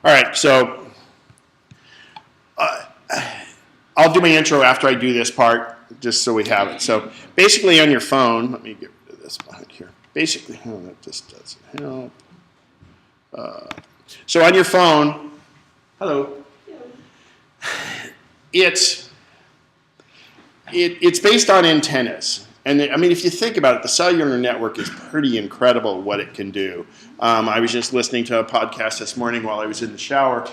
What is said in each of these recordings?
All right, so I'll do my intro after I do this part, just so we have it. So basically on your phone, let me get rid of this behind here. Basically, oh, that just doesn't help. So on your phone, hello, it's based on antennas. And I mean, if you think about it, the cellular network is pretty incredible what it can do. I was just listening to a podcast this morning while I was in the shower,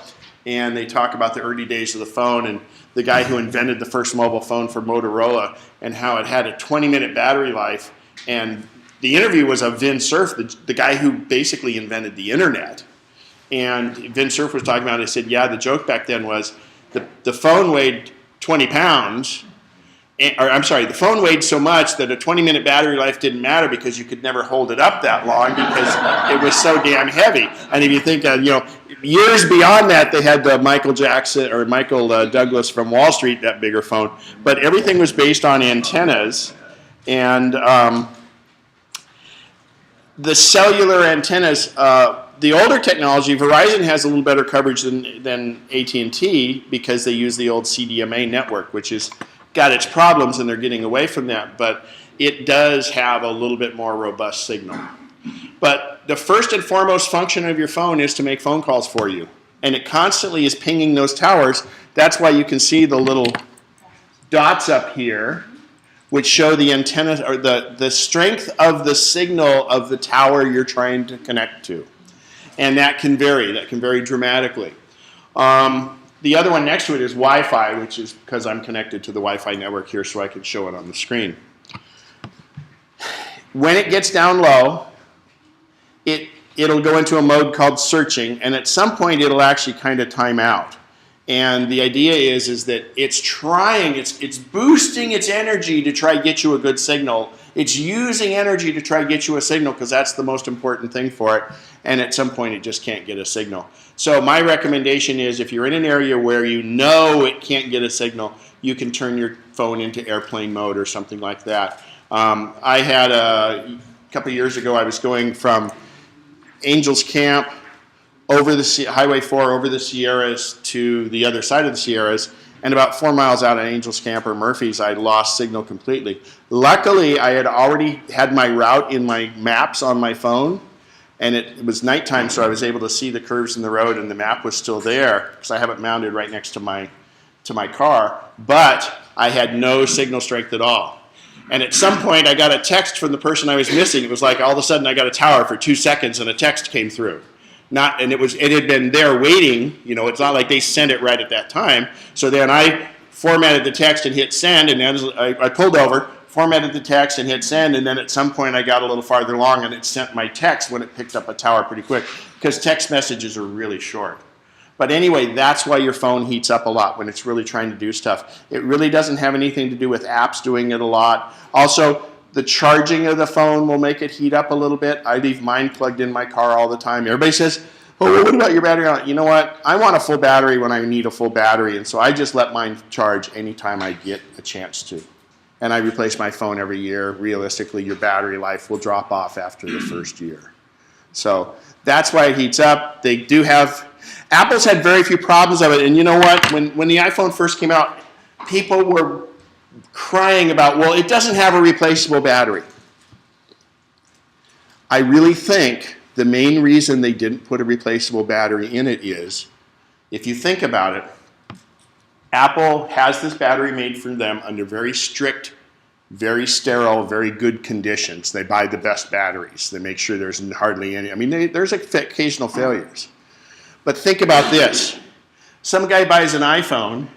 and they talk about the early days of the phone and the guy who invented the first mobile phone for Motorola and how it had a 20-minute battery life. And the interview was of Vin Cerf, the guy who basically invented the internet. And Vin Cerf was talking about it. He said, yeah, the joke back then was the phone weighed 20 pounds. The phone weighed so much that a 20-minute battery life didn't matter because you could never hold it up that long because it was so damn heavy. And if you think, years beyond that, they had the Michael Douglas from Wall Street, that bigger phone. But everything was based on antennas. And the cellular antennas, the older technology, Verizon has a little better coverage than AT&T because they use the old CDMA network, which is got its problems and they're getting away from that, but it does have a little bit more robust signal. But the first and foremost function of your phone is to make phone calls for you. And it constantly is pinging those towers. That's why you can see the little dots up here, which show the antenna or the strength of the signal of the tower you're trying to connect to. And that can vary dramatically. The other one next to it is Wi-Fi, which is because I'm connected to the Wi-Fi network here so I can show it on the screen. When it gets down low, it'll go into a mode called searching, and at some point it'll actually kind of time out. And the idea is that it's boosting its energy to try to get you a good signal. It's using energy to try to get you a signal because that's the most important thing for it. And at some point it just can't get a signal. So my recommendation is if you're in an area where you know it can't get a signal, you can turn your phone into airplane mode or something like that. I had a couple of years ago, I was going from Angels Camp over the Highway 4 over the Sierras to the other side of the Sierras, and about 4 miles out of Angels Camp or Murphy's, I lost signal completely. Luckily, I had already had my route in my maps on my phone, and it was nighttime, so I was able to see the curves in the road, and the map was still there because I have it mounted right next to my car. But I had no signal strength at all. And at some point, I got a text from the person I was missing. It was like all of a sudden I got a tower for 2 seconds, and a text came through. It had been there waiting. It's not like they sent it right at that time. So then I formatted the text and hit send, and then I pulled over, formatted the text and hit send, and then at some point I got a little farther along and it sent my text when it picked up a tower pretty quick because text messages are really short. But anyway, that's why your phone heats up a lot when it's really trying to do stuff. It really doesn't have anything to do with apps doing it a lot. Also, the charging of the phone will make it heat up a little bit. I leave mine plugged in my car all the time. Everybody says, oh, well, what about your battery on it? You know what? I want a full battery when I need a full battery, and so I just let mine charge anytime I get a chance to. And I replace my phone every year. Realistically, your battery life will drop off after the first year. So that's why it heats up. They do have, Apple's had very few problems of it, and you know what? When the iPhone first came out, people were crying about, well, it doesn't have a replaceable battery. I really think the main reason they didn't put a replaceable battery in it is, if you think about it, Apple has this battery made for them under very strict, very sterile, very good conditions. They buy the best batteries. They make sure there's hardly any. I mean, there's occasional failures. But think about this. Some guy buys an iPhone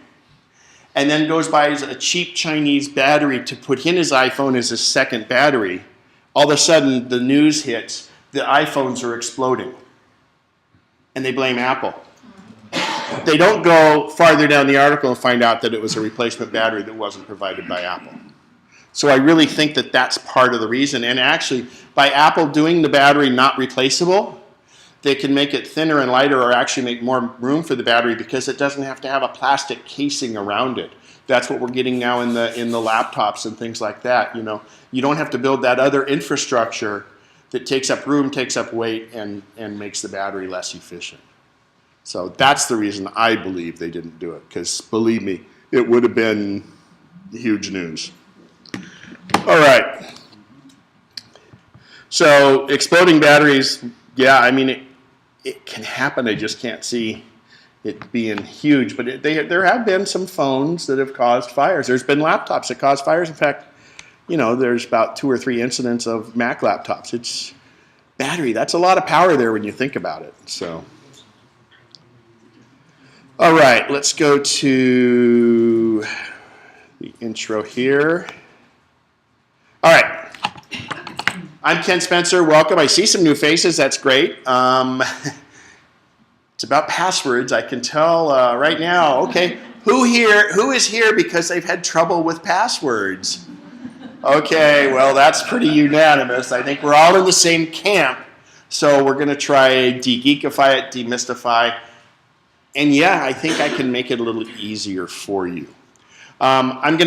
and then goes buys a cheap Chinese battery to put in his iPhone as a second battery. All of a sudden, the news hits. The iPhones are exploding. And they blame Apple. They don't go farther down the article and find out that it was a replacement battery that wasn't provided by Apple. So I really think that that's part of the reason. And actually, by Apple doing the battery not replaceable, they can make it thinner and lighter or actually make more room for the battery because it doesn't have to have a plastic casing around it. That's what we're getting now in the laptops and things like that. You don't have to build that other infrastructure that takes up room, takes up weight, and makes the battery less efficient. So that's the reason I believe they didn't do it, because believe me, it would have been huge news. All right. So exploding batteries, yeah, I mean, it can happen. I just can't see it being huge. But there have been some phones that have caused fires. There's been laptops that cause fires. In fact, you know, there's about 2 or 3 incidents of Mac laptops. It's battery. That's a lot of power there when you think about it. So, all right, let's go to the intro here. All right. I'm Ken Spencer. Welcome. I see some new faces. That's great. It's about passwords. I can tell right now. Okay, who is here because they've had trouble with passwords? Okay, well, that's pretty unanimous. I think we're all in the same camp. So we're going to try de-geekify it, demystify. And yeah, I think I can make it a little easier for you. I'm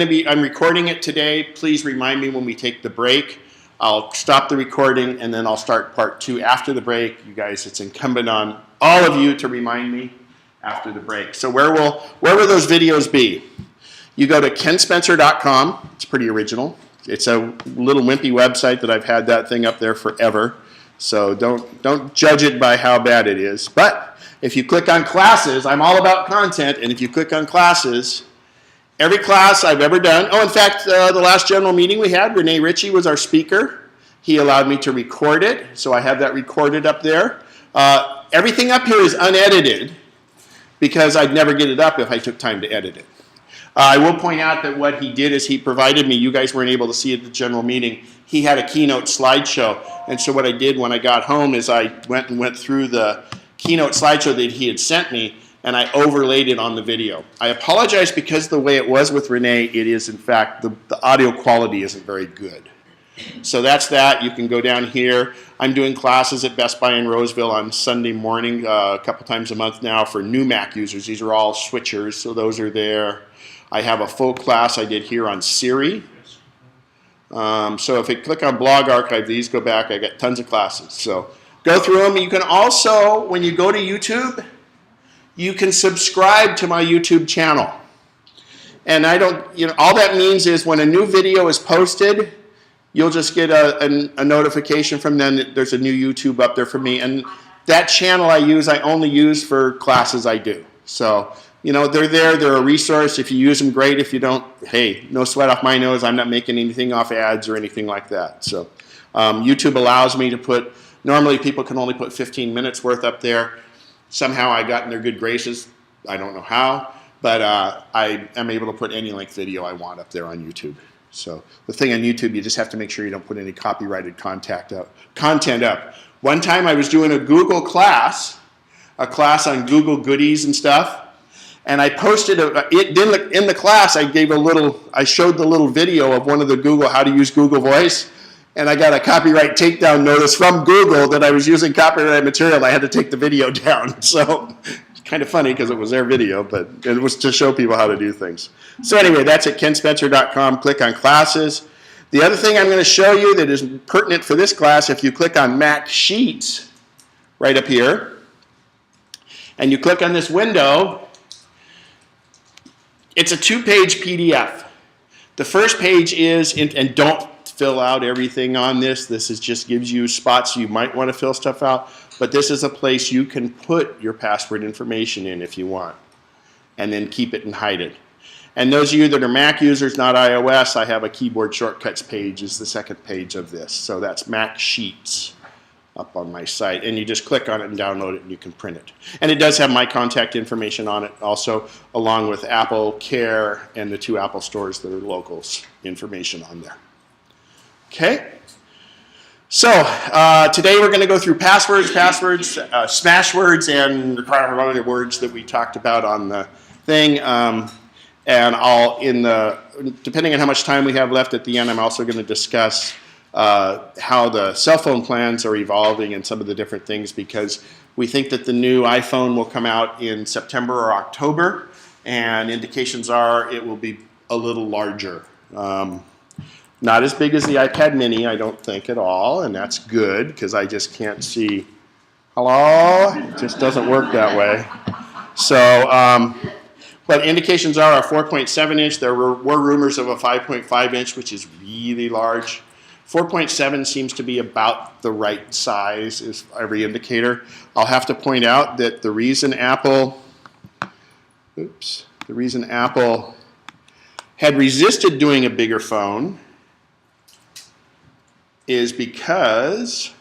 recording it today. Please remind me when we take the break. I'll stop the recording and then I'll start part 2 after the break. You guys, it's incumbent on all of you to remind me after the break. So where will those videos be? You go to kenspencer.com. It's pretty original. It's a little wimpy website that I've had that thing up there forever. So don't judge it by how bad it is. But if you click on classes, I'm all about content, and if you click on classes, every class I've ever done, in fact, the last general meeting we had, Renee Ritchie was our speaker. He allowed me to record it, so I have that recorded up there. Everything up here is unedited because I'd never get it up if I took time to edit it. I will point out that what he did is he provided me, you guys weren't able to see it at the general meeting, he had a keynote slideshow. And so what I did when I got home is I went through the keynote slideshow that he had sent me, and I overlaid it on the video. I apologize because the way it was with Renee, it is in fact, the audio quality isn't very good. So that's that. You can go down here. I'm doing classes at Best Buy in Roseville on Sunday morning a couple times a month now for new Mac users. These are all switchers, so those are there. I have a full class I did here on Siri. So if you click on Blog Archive, these go back. I got tons of classes. So go through them. You can also, when you go to YouTube, you can subscribe to my YouTube channel. And I don't, all that means is when a new video is posted, you'll just get a notification from them that there's a new YouTube up there for me. And that channel I only use for classes I do. So, they're there. They're a resource. If you use them, great. If you don't, hey, no sweat off my nose. I'm not making anything off ads or anything like that. So YouTube allows me to put, normally people can only put 15 minutes worth up there. Somehow I got in their good graces. I don't know how, but I am able to put any length video I want up there on YouTube. So the thing on YouTube, you just have to make sure you don't put any copyrighted content up. One time I was doing a Google class, a class on Google goodies and stuff, and I posted in the class. I showed the little video of one of the Google, how to use Google Voice, and I got a copyright takedown notice from Google that I was using copyrighted material. I had to take the video down. So kind of funny because it was their video, but it was to show people how to do things. So anyway, that's at kenspencer.com. Click on classes. The other thing I'm going to show you that is pertinent for this class, if you click on Mac Sheets right up here, and you click on this window, it's a 2-page PDF. The first page is, and don't fill out everything on this. This just gives you spots you might want to fill stuff out. But this is a place you can put your password information in if you want, and then keep it and hide it. And those of you that are Mac users, not iOS, I have a keyboard shortcuts page is the second page of this. So that's Mac Sheets up on my site. And you just click on it and download it and you can print it. And it does have my contact information on it also, along with Apple Care and the 2 Apple stores that are locals information on there. Okay? So today we're going to go through passwords, smashwords, and the words that we talked about on the thing. And depending on how much time we have left at the end, I'm also going to discuss how the cell phone plans are evolving and some of the different things, because we think that the new iPhone will come out in September or October, and indications are it will be a little larger. Not as big as the iPad mini, I don't think at all, and that's good because I just can't see Hello? It just doesn't work that way. So, but indications are a 4.7 inch. There were rumors of a 5.5 inch, which is really large. 4.7 seems to be about the right size, is every indicator. I'll have to point out that the reason Apple had resisted doing a bigger phone is because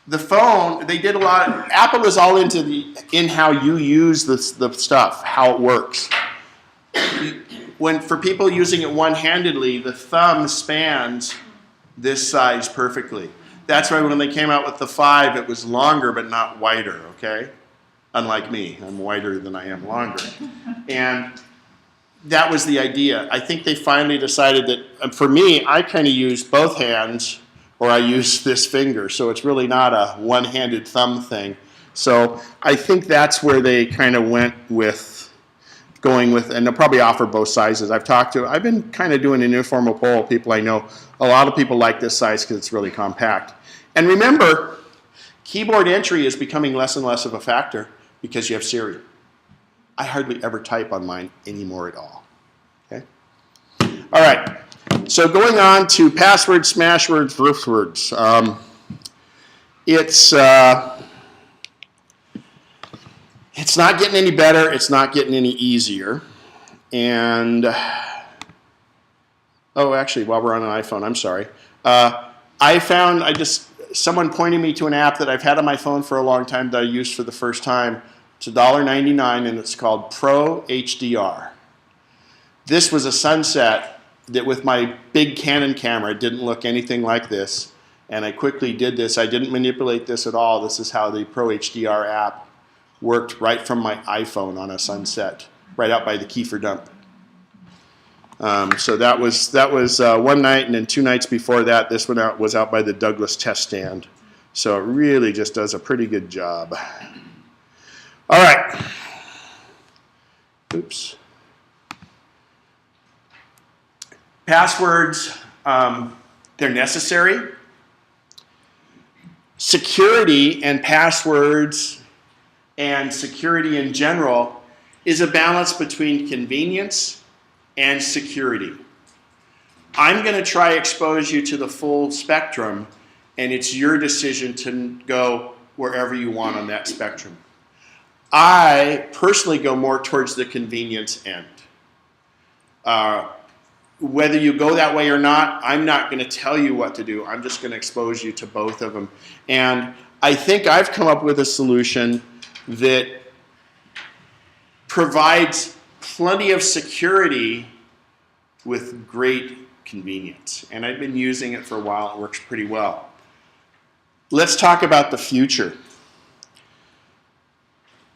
the phone, they did a lot, Apple is all in how you use the stuff, how it works. For people using it one-handedly, the thumb spans this size perfectly. That's why when they came out with the 5, it was longer but not wider, okay? Unlike me, I'm wider than I am longer. And that was the idea. I think they finally decided that, for me, I kind of use both hands, or I use this finger, so it's really not a one-handed thumb thing. So I think that's where they kind of went with going with, and they'll probably offer both sizes. I've been kind of doing an informal poll. People I know, a lot of people like this size because it's really compact. And remember, keyboard entry is becoming less and less of a factor because you have Siri. I hardly ever type on mine anymore at all. Okay? All right. So going on to passwords, smashwords, roofwords. It's not getting any better. It's not getting any easier. And, oh, actually, while we're on an iPhone, I'm sorry. Someone pointed me to an app that I've had on my phone for a long time that I used for the first time. It's $1.99, and it's called Pro HDR. This was a sunset that with my big Canon camera, it didn't look anything like this. And I quickly did this. I didn't manipulate this at all. This is how the Pro HDR app worked right from my iPhone on a sunset, right out by the Kiefer dump. So that was one night, and then 2 nights before that, this one was out by the Douglas test stand. So it really just does a pretty good job. All right. Oops. Passwords, they're necessary. Security and passwords and security in general is a balance between convenience and security. I'm going to try expose you to the full spectrum, and it's your decision to go wherever you want on that spectrum. I personally go more towards the convenience end. Whether you go that way or not, I'm not going to tell you what to do. I'm just going to expose you to both of them. And I think I've come up with a solution that provides plenty of security with great convenience. And I've been using it for a while. It works pretty well. Let's talk about the future.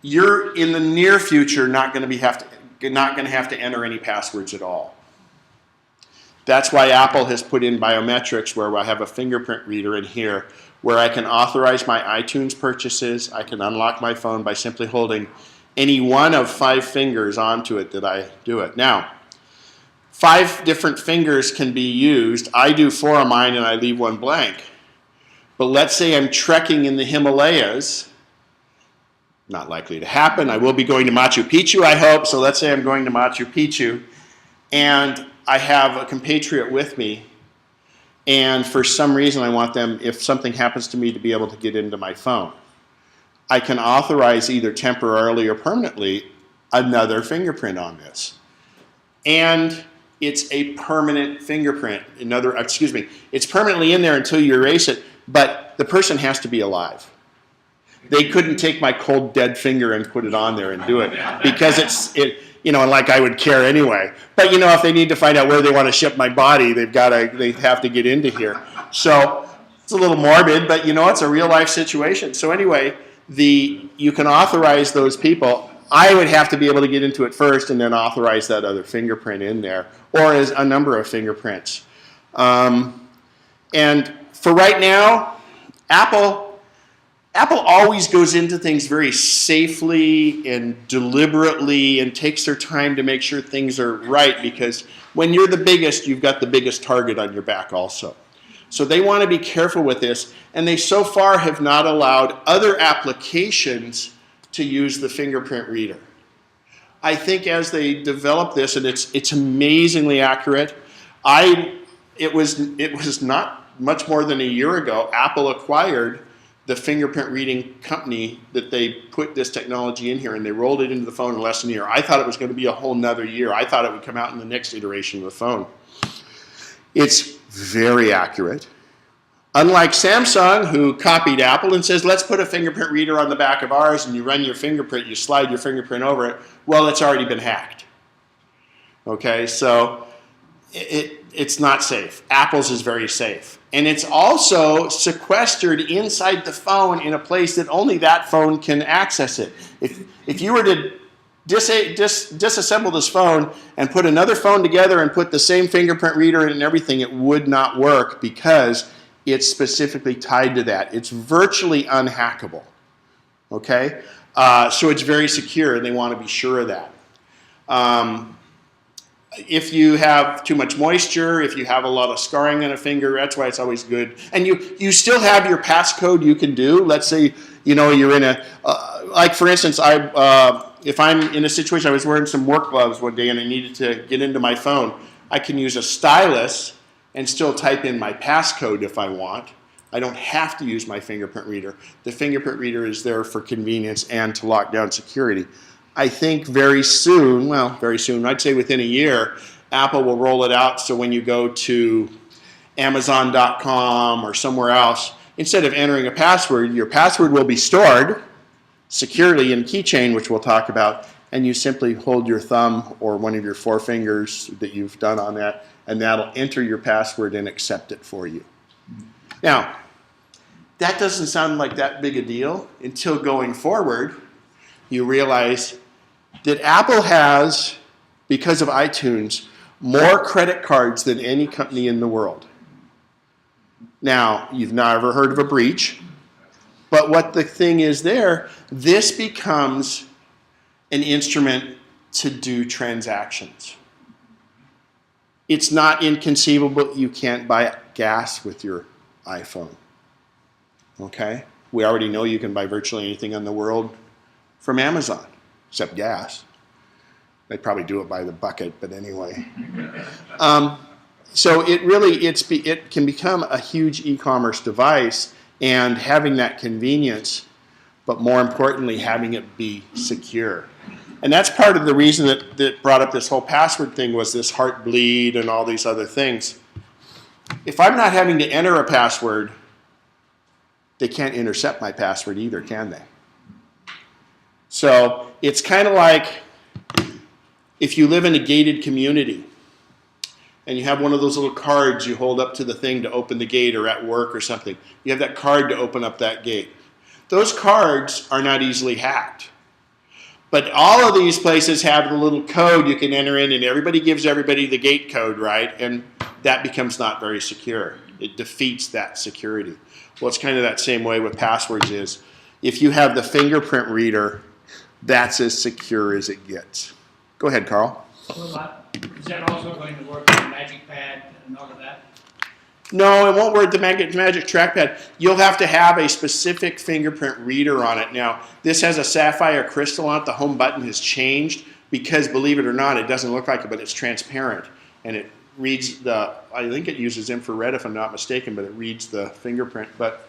You're in the near future not going to have to enter any passwords at all. That's why Apple has put in biometrics, where I have a fingerprint reader in here, where I can authorize my iTunes purchases. I can unlock my phone by simply holding any one of 5 fingers onto it that I do it. Now, 5 different fingers can be used. I do 4 of mine and I leave 1 blank. But let's say I'm trekking in the Himalayas. Not likely to happen. I will be going to Machu Picchu, I hope. So let's say I'm going to Machu Picchu, and I have a compatriot with me, and for some reason I want them, if something happens to me, to be able to get into my phone. I can authorize either temporarily or permanently another fingerprint on this. And it's a permanent fingerprint. It's permanently in there until you erase it, but the person has to be alive. They couldn't take my cold, dead finger and put it on there and do it, because like I would care anyway. But if they need to find out where they want to ship my body, they have to get into here. So it's a little morbid, but it's a real life situation. So anyway, you can authorize those people. I would have to be able to get into it first and then authorize that other fingerprint in there, or as a number of fingerprints. And for right now, Apple Apple always goes into things very safely and deliberately and takes their time to make sure things are right, because when you're the biggest, you've got the biggest target on your back also. So they want to be careful with this, and they so far have not allowed other applications to use the fingerprint reader. I think as they develop this, and it's amazingly accurate. It was not much more than a year ago, Apple acquired the fingerprint reading company that they put this technology in here, and they rolled it into the phone in less than a year. I thought it was going to be a whole nother year. I thought it would come out in the next iteration of the phone. It's very accurate. Unlike Samsung, who copied Apple and says, let's put a fingerprint reader on the back of ours, and you run your fingerprint, you slide your fingerprint over it. Well, it's already been hacked. Okay, so it's not safe. Apple's is very safe. And it's also sequestered inside the phone in a place that only that phone can access it. If you were to disassemble this phone and put another phone together and put the same fingerprint reader in and everything, it would not work because it's specifically tied to that. It's virtually unhackable. Okay? So it's very secure, and they want to be sure of that. If you have too much moisture, if you have a lot of scarring on a finger, that's why it's always good. And you still have your passcode you can do. Let's say, you're in a, like for instance, if I'm in a situation, I was wearing some work gloves one day and I needed to get into my phone, I can use a stylus and still type in my passcode if I want. I don't have to use my fingerprint reader. The fingerprint reader is there for convenience and to lock down security. I think very soon, I'd say within a year, Apple will roll it out so when you go to Amazon.com or somewhere else, instead of entering a password, your password will be stored securely in Keychain, which we'll talk about, and you simply hold your thumb or one of your four fingers that you've done on that, and that'll enter your password and accept it for you. Now, that doesn't sound like that big a deal until going forward, you realize that Apple has, because of iTunes, more credit cards than any company in the world. Now, you've never heard of a breach, but what the thing is there, this becomes an instrument to do transactions. It's not inconceivable you can't buy gas with your iPhone. Okay? We already know you can buy virtually anything in the world from Amazon, except gas. They probably do it by the bucket, but anyway. So it can become a huge e-commerce device, and having that convenience, but more importantly, having it be secure. And that's part of the reason that brought up this whole password thing, was this heartbleed and all these other things. If I'm not having to enter a password, they can't intercept my password either, can they? So it's kind of like if you live in a gated community and you have one of those little cards you hold up to the thing to open the gate, or at work or something. You have that card to open up that gate. Those cards are not easily hacked. But all of these places have the little code you can enter in, and everybody gives everybody the gate code, right? And that becomes not very secure. It defeats that security. Well, it's kind of that same way with passwords is. If you have the fingerprint reader, that's as secure as it gets. Go ahead, Carl. Is that also going to work with the Magic Pad and all of that? No, it won't work with the Magic Trackpad. You'll have to have a specific fingerprint reader on it. Now, this has a sapphire crystal on it. The home button has changed because, believe it or not, it doesn't look like it, but it's transparent. And it reads I think it uses infrared if I'm not mistaken, but it reads the fingerprint. But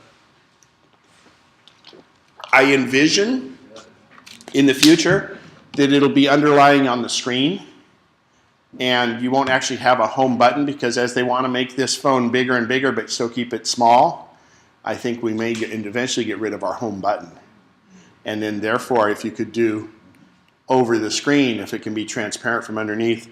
I envision in the future that it'll be underlying on the screen, and you won't actually have a home button, because as they want to make this phone bigger and bigger but still keep it small, I think we may eventually get rid of our home button. And then therefore, if you could do over the screen, if it can be transparent from underneath.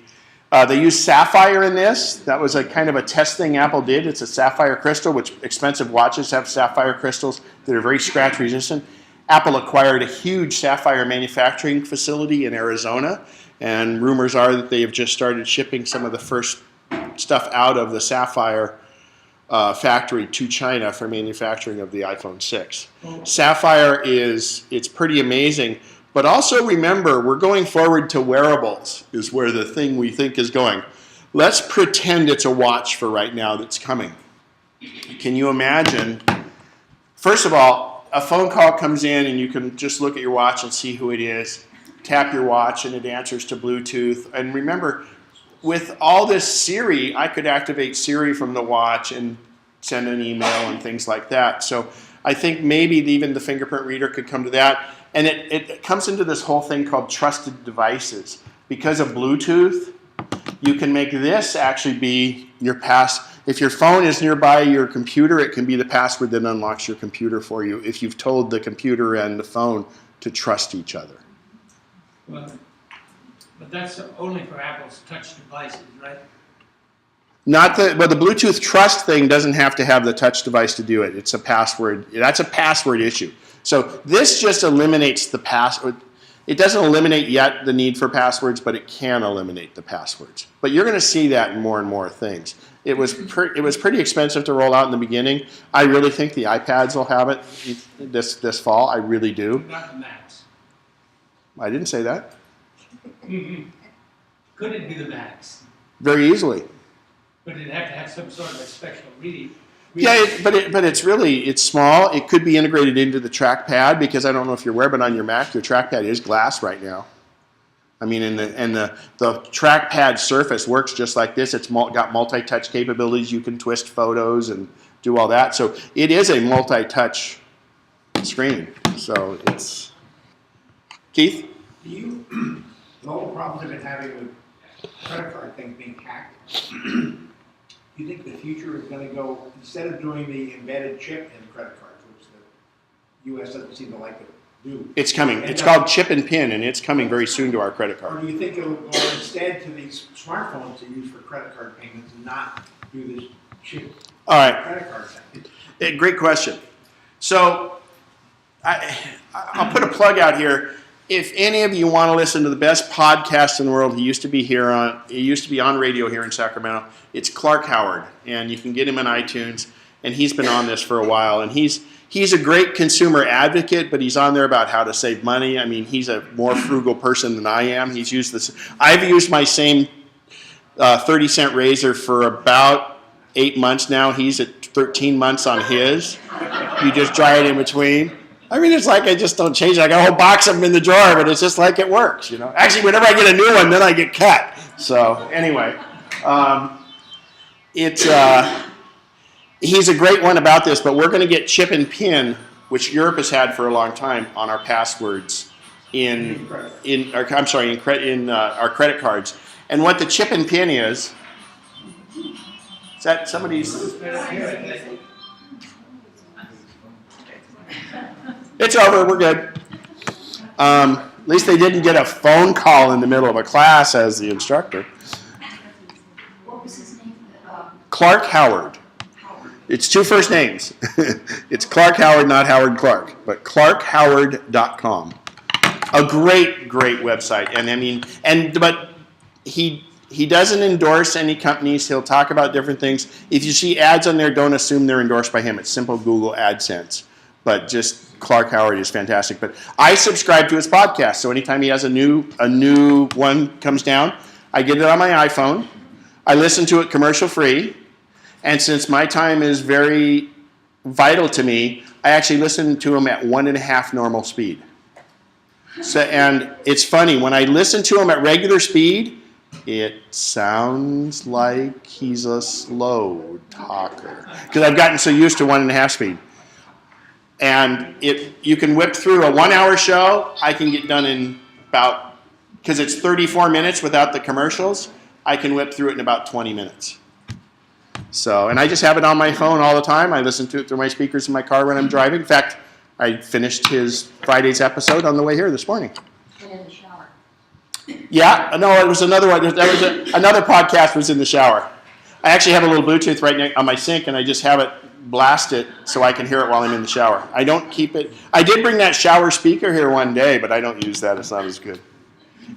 They use sapphire in this. That was a kind of a test thing Apple did. It's a sapphire crystal, which expensive watches have sapphire crystals that are very scratch resistant. Apple acquired a huge sapphire manufacturing facility in Arizona, and rumors are that they have just started shipping some of the first stuff out of the sapphire factory to China for manufacturing of the iPhone 6. Sapphire it's pretty amazing. But also remember, we're going forward to wearables is where the thing we think is going. Let's pretend it's a watch for right now that's coming. Can you imagine? First of all, a phone call comes in and you can just look at your watch and see who it is. Tap your watch and it answers to Bluetooth. And remember, with all this Siri, I could activate Siri from the watch and send an email and things like that. So I think maybe even the fingerprint reader could come to that. And it comes into this whole thing called trusted devices. Because of Bluetooth, you can make this actually be your if your phone is nearby your computer, it can be the password that unlocks your computer for you if you've told the computer and the phone to trust each other. Well, but that's only for Apple's touch devices, right? But the Bluetooth trust thing doesn't have to have the touch device to do it. It's a password. That's a password issue. So this just eliminates the password. It doesn't eliminate yet the need for passwords, but it can eliminate the passwords. But you're going to see that in more and more things. It was pretty expensive to roll out in the beginning. I really think the iPads will have it this fall. I really do. Not the Macs. I didn't say that. Could it be the Macs? Very easily. But it'd have to have some sort of a special reading. Yeah, but it's small. It could be integrated into the trackpad because I don't know if you're aware, but on your Mac, your trackpad is glass right now. I mean, and the trackpad surface works just like this. It's got multi-touch capabilities. You can twist photos and do all that. So it is a multi-touch screen. So it's Keith. The whole problems I've been having with credit card things being hacked. You think the future is going to go, instead of doing the embedded chip in credit cards, which the U.S. doesn't seem to like to do. It's coming. It's called chip and pin, and it's coming very soon to our credit Or card. do you think it'll go instead to these smartphones to use for credit card payments and not do this chip All right. credit card thing? Great question. So I'll put a plug out here. If any of you want to listen to the best podcast in the world, he used to be on radio here in Sacramento. It's Clark Howard, and you can get him on iTunes. And he's been on this for a while, and he's a great consumer advocate, but he's on there about how to save money. I mean, he's a more frugal person than I am. He's used this. I've used my same 30-cent razor for about 8 months now. He's at 13 months on his. You just dry it in between. I mean, it's like I just don't change it. I got a whole box of them in the drawer, but it's just like it works, you know. Actually, whenever I get a new one, then I get cut. So anyway, he's a great one about this, but we're going to get chip and pin, which Europe has had for a long time, on our passwords in our credit cards. And what the chip and pin is that somebody's... It's over. We're good. At least they didn't get a phone call in the middle of a class as the instructor. What was his name? Clark Howard. It's two first names. It's Clark Howard, not Howard Clark, but clarkhoward.com. A great website. And I mean, but he doesn't endorse any companies. He'll talk about different things. If you see ads on there, don't assume they're endorsed by him. It's simple Google AdSense. But just Clark Howard is fantastic. But I subscribe to his podcast, so anytime he has a new one comes down, I get it on my iPhone. I listen to it commercial free, and since my time is very vital to me, I actually listen to him at 1.5 normal speed. So, and it's funny, when I listen to him at regular speed, it sounds like he's a slow talker because I've gotten so used to 1.5 speed. And you can whip through a 1-hour show. I can get done in about, because it's 34 minutes without the commercials, I can whip through it in about 20 minutes. So, and I just have it on my phone all the time. I listen to it through my speakers in my car when I'm driving. In fact, I finished his Friday's episode on the way here this morning. And in the shower. Yeah, no, it was another one. Another podcast was in the shower. I actually have a little Bluetooth right on my sink, and I just have it blast it so I can hear it while I'm in the shower. I don't keep it. I did bring that shower speaker here one day, but I don't use that. It's not as good.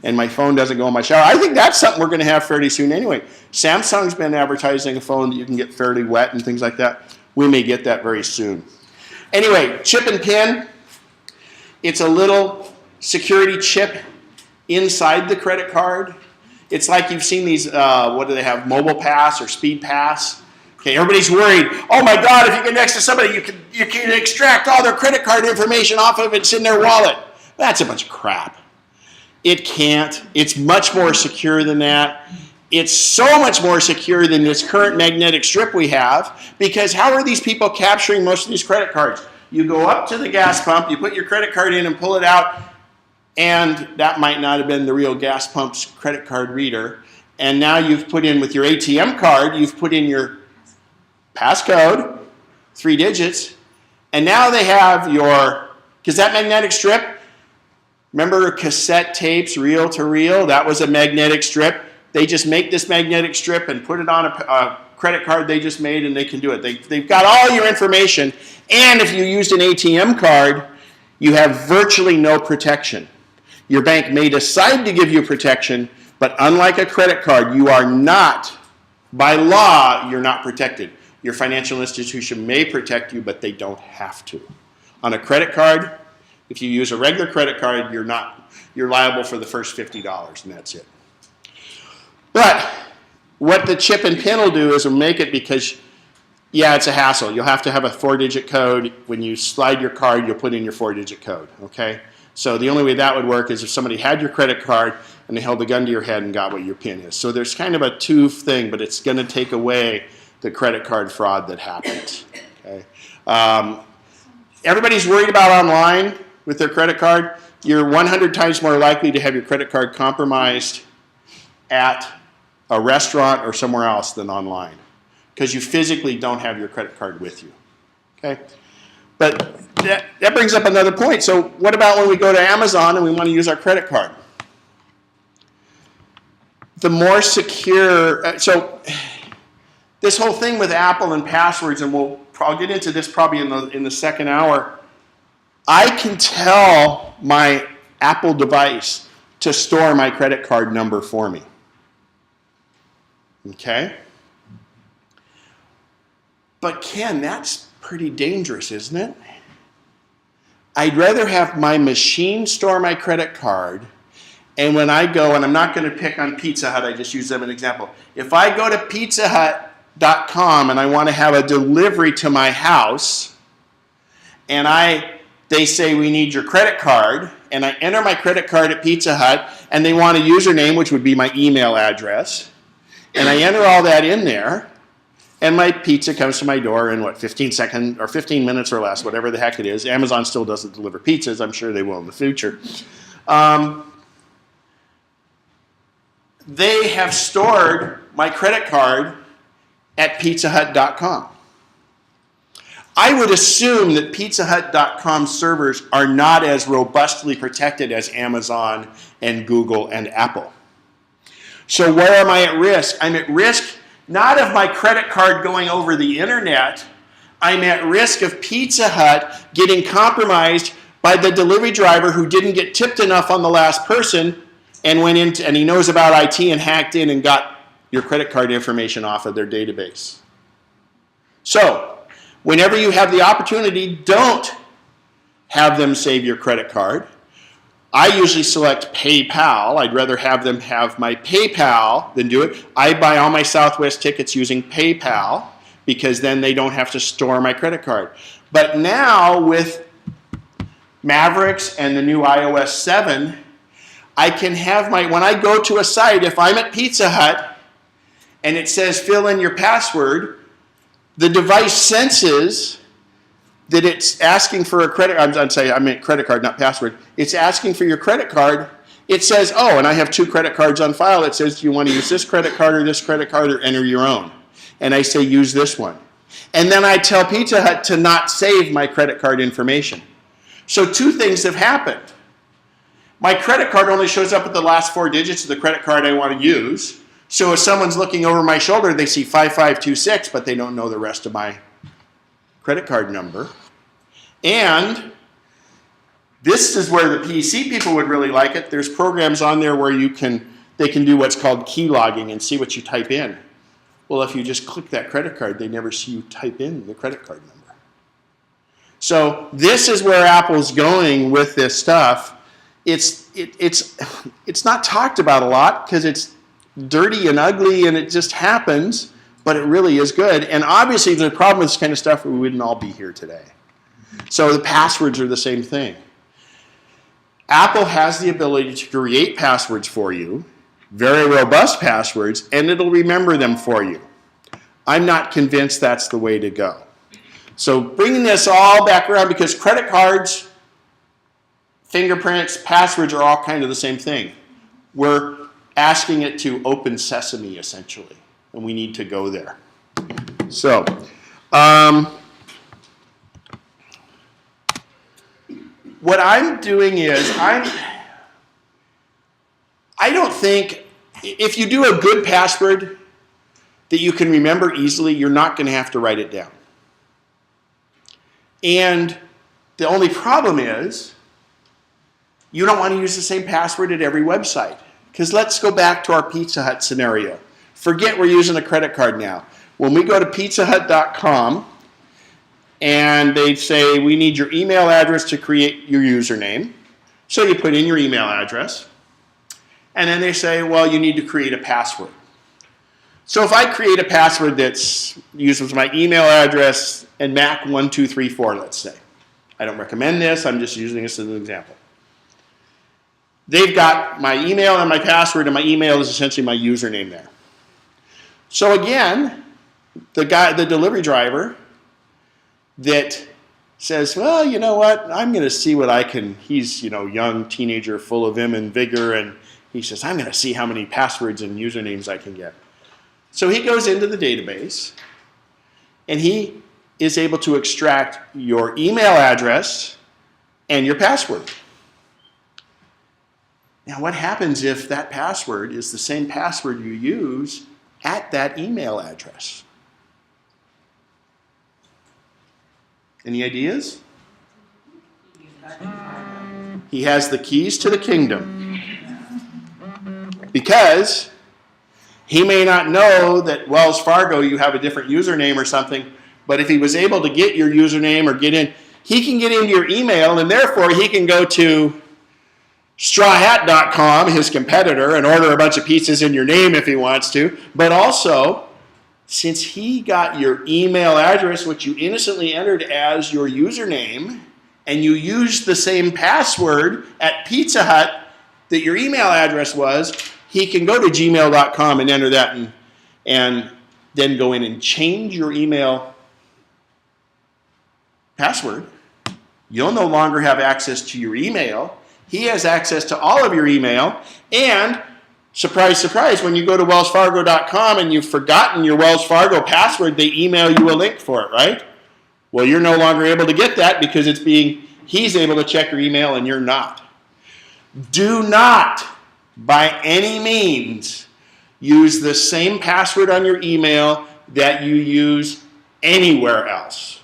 and my phone doesn't go in my shower. I think that's something we're going to have fairly soon anyway. Samsung's been advertising a phone that you can get fairly wet and things like that. We may get that very soon. Anyway, chip and pin. It's a little security chip inside the credit card. It's like you've seen these, what do they have, Mobile Pass or Speed Pass. Okay, everybody's worried, oh my God, if you get next to somebody, you can extract all their credit card information off of it, it's in their wallet. That's a bunch of crap. It can't. It's much more secure than that. It's so much more secure than this current magnetic strip we have, because how are these people capturing most of these credit cards? You go up to the gas pump, you put your credit card in and pull it out, and that might not have been the real gas pump's credit card reader. And now you've put in with your ATM card, you've put in your passcode, 3 digits, and now they have your, because that magnetic strip, remember cassette tapes, reel to reel, that was a magnetic strip. They just make this magnetic strip and put it on a credit card they just made, and they can do it. They've got all your information, and if you used an ATM card, you have virtually no protection. Your bank may decide to give you protection, but unlike a credit card, you are not, by law, you're not protected. Your financial institution may protect you, but they don't have to. On a credit card, if you use a regular credit card, you're liable for the first $50, and that's it. But what the chip and pin will do is it'll make it, because, yeah, it's a hassle. You'll have to have a 4-digit code. When you slide your card, you'll put in your 4-digit code, okay? So the only way that would work is if somebody had your credit card and they held a gun to your head and got what your pin is. So there's kind of a two thing, but it's going to take away the credit card fraud that happens, okay? Everybody's worried about online with their credit card. You're 100 times more likely to have your credit card compromised at a restaurant or somewhere else than online, because you physically don't have your credit card with you, okay? But that brings up another point. So what about when we go to Amazon and we want to use our credit card? The more secure, so this whole thing with Apple and passwords, and I'll get into this probably in the second hour. I can tell my Apple device to store my credit card number for me. Okay? But Ken, that's pretty dangerous, isn't it? I'd rather have my machine store my credit card, and when I go, and I'm not going to pick on Pizza Hut, I just use them as an example. If I go to pizzahut.com and I want to have a delivery to my house, and they say we need your credit card, and I enter my credit card at Pizza Hut, and they want a username, which would be my email address, and I enter all that in there, and my pizza comes to my door in, 15 seconds, or 15 minutes or less, whatever the heck it is. Amazon still doesn't deliver pizzas. I'm sure they will in the future. They have stored my credit card at pizzahut.com. I would assume that pizzahut.com servers are not as robustly protected as Amazon and Google and Apple. So where am I at risk? I'm at risk not of my credit card going over the internet. I'm at risk of Pizza Hut getting compromised by the delivery driver who didn't get tipped enough on the last person and went in and he knows about IT and hacked in and got your credit card information off of their database. So, whenever you have the opportunity, don't have them save your credit card. I usually select PayPal. I'd rather have them have my PayPal than do it. I buy all my Southwest tickets using PayPal because then they don't have to store my credit card. But now with Mavericks and the new iOS 7, I can have when I go to a site, if I'm at Pizza Hut and it says fill in your password, the device senses that it's asking for a credit, I meant credit card, not password. It's asking for your credit card. It says, oh, and I have 2 credit cards on file. It says, do you want to use this credit card or enter your own? And I say, use this one. And then I tell Pizza Hut to not save my credit card information. So 2 things have happened. My credit card only shows up at the last 4 digits of the credit card I want to use. So if someone's looking over my shoulder, they see 5526, but they don't know the rest of my credit card number. And This is where the PC people would really like it. There's programs on there where they can do what's called key logging and see what you type in. Well, if you just click that credit card, they never see you type in the credit card number. So this is where Apple's going with this stuff. It's not talked about a lot because it's dirty and ugly and it just happens, but it really is good. And obviously, if there's a problem with this kind of stuff, we wouldn't all be here today. So the passwords are the same thing. Apple has the ability to create passwords for you, very robust passwords, and it'll remember them for you. I'm not convinced that's the way to go. So bringing this all back around, because credit cards, fingerprints, passwords are all kind of the same thing. We're asking it to open sesame, essentially, and we need to go there. So, what I'm doing is I don't think, if you do a good password that you can remember easily, you're not going to have to write it down. And the only problem is you don't want to use the same password at every website. Because let's go back to our Pizza Hut scenario. Forget we're using a credit card now. When we go to pizzahut.com and they say we need your email address to create your username, so you put in your email address, and then they say, well, you need to create a password. So if I create a password that uses my email address and Mac1234, let's say. I don't recommend this, I'm just using this as an example. They've got my email and my password, and my email is essentially my username there. So again, the delivery driver that says, well, you know what, I'm going to see what I can, he's, young teenager full of vim and vigor, and he says, I'm going to see how many passwords and usernames I can get. So he goes into the database, and he is able to extract your email address and your password. Now, what happens if that password is the same password you use at that email address? Any ideas? He has the keys to the kingdom. Because he may not know that Wells Fargo, you have a different username or something, but if he was able to get your username or get in, he can get into your email, and therefore he can go to strawhat.com, his competitor, and order a bunch of pizzas in your name if he wants to. But also, since he got your email address, which you innocently entered as your username, and you used the same password at Pizza Hut that your email address was, he can go to gmail.com and enter that and then go in and change your email password. You'll no longer have access to your email. He has access to all of your email. And, surprise, surprise, when you go to wellsfargo.com and you've forgotten your Wells Fargo password, they email you a link for it, right? Well, you're no longer able to get that because he's able to check your email and you're not. Do not, by any means, use the same password on your email that you use anywhere else.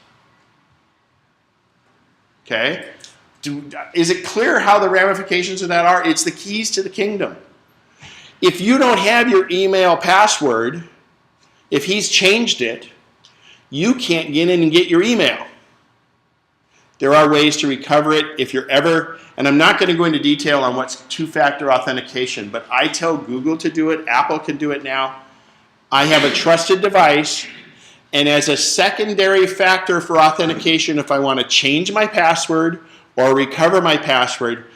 Okay? Is it clear how the ramifications of that are? It's the keys to the kingdom. If you don't have your email password, if he's changed it, you can't get in and get your email. There are ways to recover it if you're ever, and I'm not going to go into detail on what's two-factor authentication, but I tell Google to do it, Apple can do it now. I have a trusted device, and as a secondary factor for authentication, if I want to change my password or recover my password,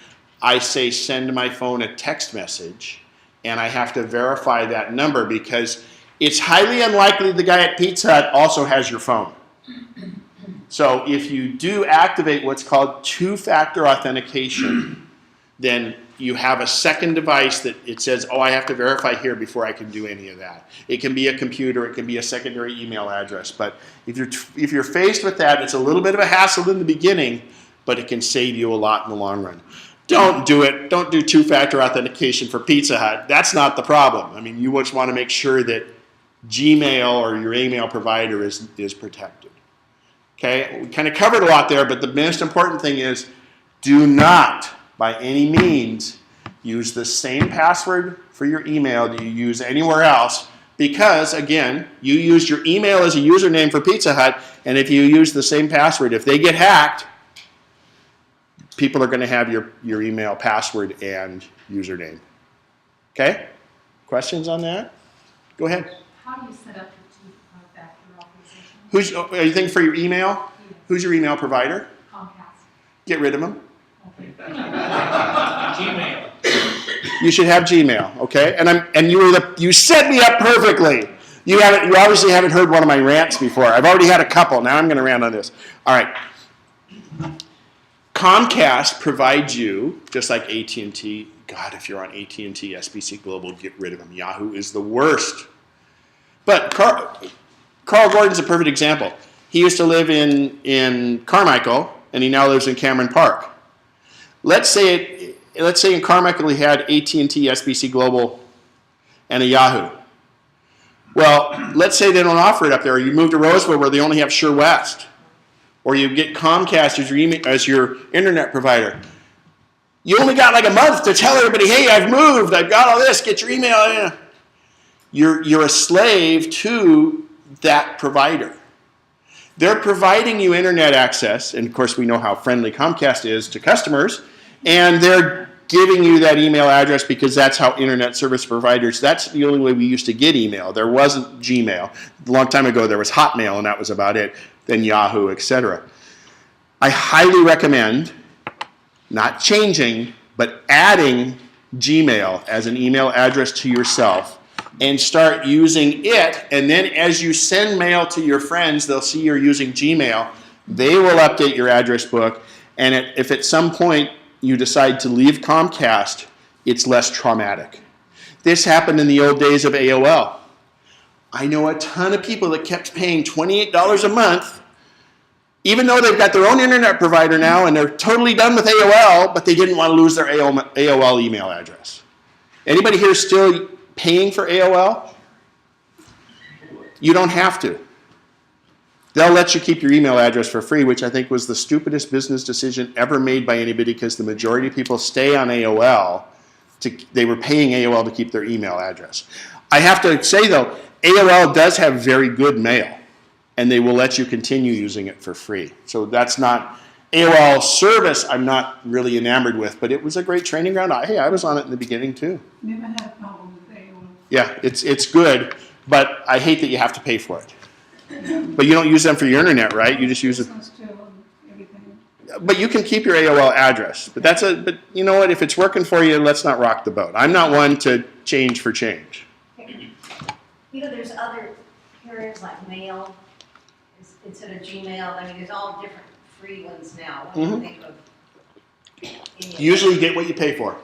I say send my phone a text message, and I have to verify that number because it's highly unlikely the guy at Pizza Hut also has your phone. So if you do activate what's called two-factor authentication, then you have a second device that it says, oh, I have to verify here before I can do any of that. It can be a computer, it can be a secondary email address. But if you're faced with that, it's a little bit of a hassle in the beginning, but it can save you a lot in the long run. Don't do it. Don't do two-factor authentication for Pizza Hut. That's not the problem. I mean, you just want to make sure that Gmail or your email provider is protected. Okay, we kind of covered a lot there, but the most important thing is Do not, by any means, use the same password for your email that you use anywhere else because, again, you used your email as a username for Pizza Hut, and if you use the same password, if they get hacked, people are going to have your email password and username. Okay? Questions on that? Go ahead. How do you set up the two-factor authorization? Are you thinking for your email? Yes. Who's your email provider? Comcast. Get rid of them. Okay. Gmail. You should have Gmail, okay? And you set me up perfectly. You obviously haven't heard one of my rants before. I've already had a couple. Now I'm going to rant on this. All right. Comcast provides you, just like AT&T. God, if you're on AT&T, SBC Global, get rid of them. Yahoo is the worst. But Carl Gordon's a perfect example. He used to live in Carmichael, and he now lives in Cameron Park. Let's say in Carmichael he had AT&T, SBC Global, and a Yahoo. Well, let's say they don't offer it up there, or you move to Roseville where they only have Sure West, or you get Comcast as your internet provider. You only got like a month to tell everybody, hey, I've moved, I've got all this, get your email. You're a slave to that provider. They're providing you internet access, and of course we know how friendly Comcast is to customers, and they're giving you that email address because that's how internet service providers, that's the only way we used to get email. There wasn't Gmail. A long time ago there was Hotmail, and that was about it, then Yahoo, etc. I highly recommend not changing, but adding Gmail as an email address to yourself and start using it. And then as you send mail to your friends, they'll see you're using Gmail. They will update your address book. And if at some point you decide to leave Comcast, it's less traumatic. This happened in the old days of AOL. I know a ton of people that kept paying $28 a month even though they've got their own internet provider now and they're totally done with AOL, but they didn't want to lose their AOL email address. Anybody here still paying for AOL? You don't have to. They'll let you keep your email address for free, which I think was the stupidest business decision ever made by anybody because the majority of people stay on AOL. They were paying AOL to keep their email address. I have to say, though, AOL does have very good mail, and they will let you continue using it for free. So that's not AOL service I'm not really enamored with, but it was a great training ground. Hey, I was on it in the beginning, too. Never had a problem with AOL. Yeah, it's good, but I hate that you have to pay for it. But you don't use them for your internet, right? You just use it. But you can keep your AOL address. But you know what? If it's working for you, let's not rock the boat. I'm not one to change for change. You know, there's other carriers like Mail instead of Gmail. I mean, there's all different free ones now. What do you think of any of Usually you get what you pay for.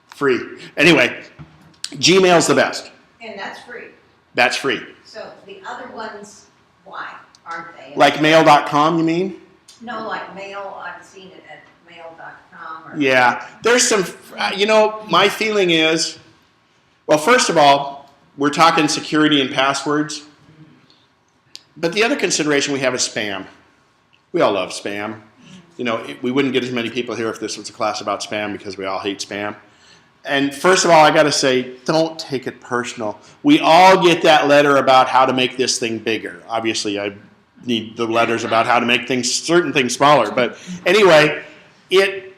Free. Anyway, Gmail's the best. And that's free. That's free. So the other ones, why aren't they? Like mail.com, you mean? No, like Mail. I've seen it at mail.com. Or Yeah. There's some, my feeling is, well, first of all, we're talking security and passwords. But the other consideration we have is spam. We all love spam. We wouldn't get as many people here if this was a class about spam because we all hate spam. And first of all, I got to say, don't take it personal. We all get that letter about how to make this thing bigger. Obviously, I need the letters about how to make certain things smaller. But anyway, it's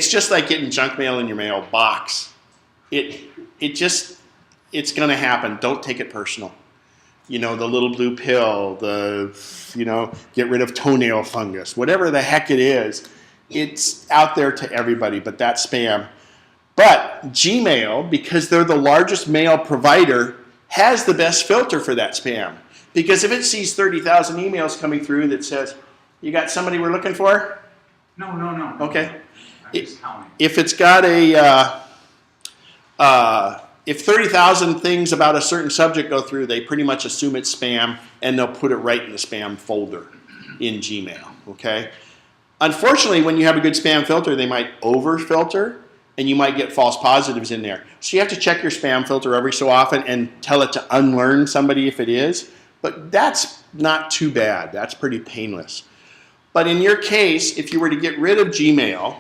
just like getting junk mail in your mailbox. It's going to happen. Don't take it personal. The little blue pill, get rid of toenail fungus, whatever the heck it is. It's out there to everybody, but that's spam. But Gmail, because they're the largest mail provider, has the best filter for that spam. Because if it sees 30,000 emails coming through that says, you got somebody we're looking for? No. Okay. I'm just counting. If it's got if 30,000 things about a certain subject go through, they pretty much assume it's spam, and they'll put it right in the spam folder in Gmail, okay? Unfortunately, when you have a good spam filter, they might over-filter, and you might get false positives in there. So you have to check your spam filter every so often and tell it to unlearn somebody if it is. But that's not too bad. That's pretty painless. But in your case, if you were to get rid of Comcast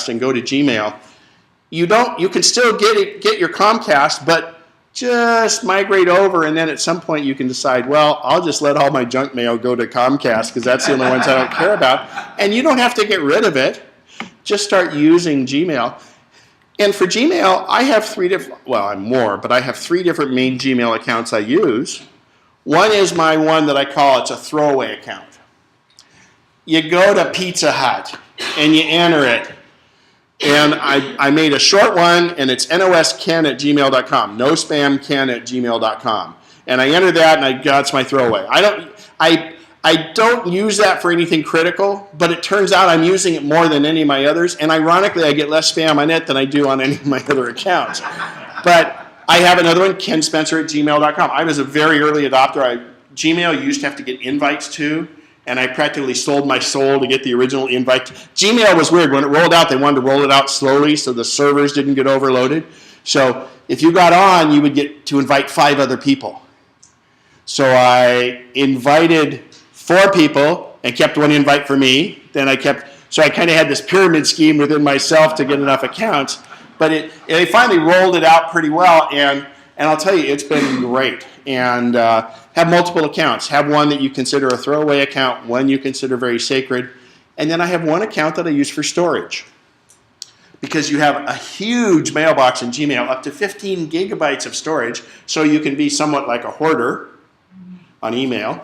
and go to Gmail, you can still get your Comcast, but just migrate over, and then at some point you can decide, well, I'll just let all my junk mail go to Comcast because that's the only ones I don't care about. And you don't have to get rid of it. Just start using Gmail. And for Gmail, I have three different main Gmail accounts I use. One is my one that I call, it's a throwaway account. You go to Pizza Hut and you enter it. And I made a short one, and it's nosken@gmail.com. No spam ken@gmail.com. And I enter that, and that's my throwaway. I don't use that for anything critical, but it turns out I'm using it more than any of my others. And ironically, I get less spam on it than I do on any of my other accounts. But I have another one, kenspencer@gmail.com. I was a very early adopter. Gmail used to have to get invites to, and I practically sold my soul to get the original invite. Gmail was weird. When it rolled out, they wanted to roll it out slowly so the servers didn't get overloaded. So if you got on, you would get to invite 5 other people. So I invited 4 people and kept one invite for me. So I kind of had this pyramid scheme within myself to get enough accounts. But they finally rolled it out pretty well, and I'll tell you, it's been great. And have multiple accounts. Have one that you consider a throwaway account, one you consider very sacred, and then I have one account that I use for storage. Because you have a huge mailbox in Gmail, up to 15 gigabytes of storage, so you can be somewhat like a hoarder on email.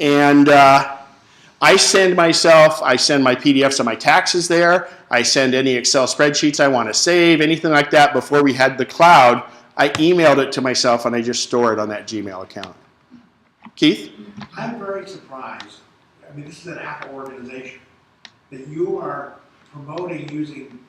And I send my PDFs of my taxes there. I send any Excel spreadsheets I want to save, anything like that. Before we had the cloud, I emailed it to myself, and I just store it on that Gmail account. Keith? I'm very surprised, I mean, this is an Apple organization, that you are promoting using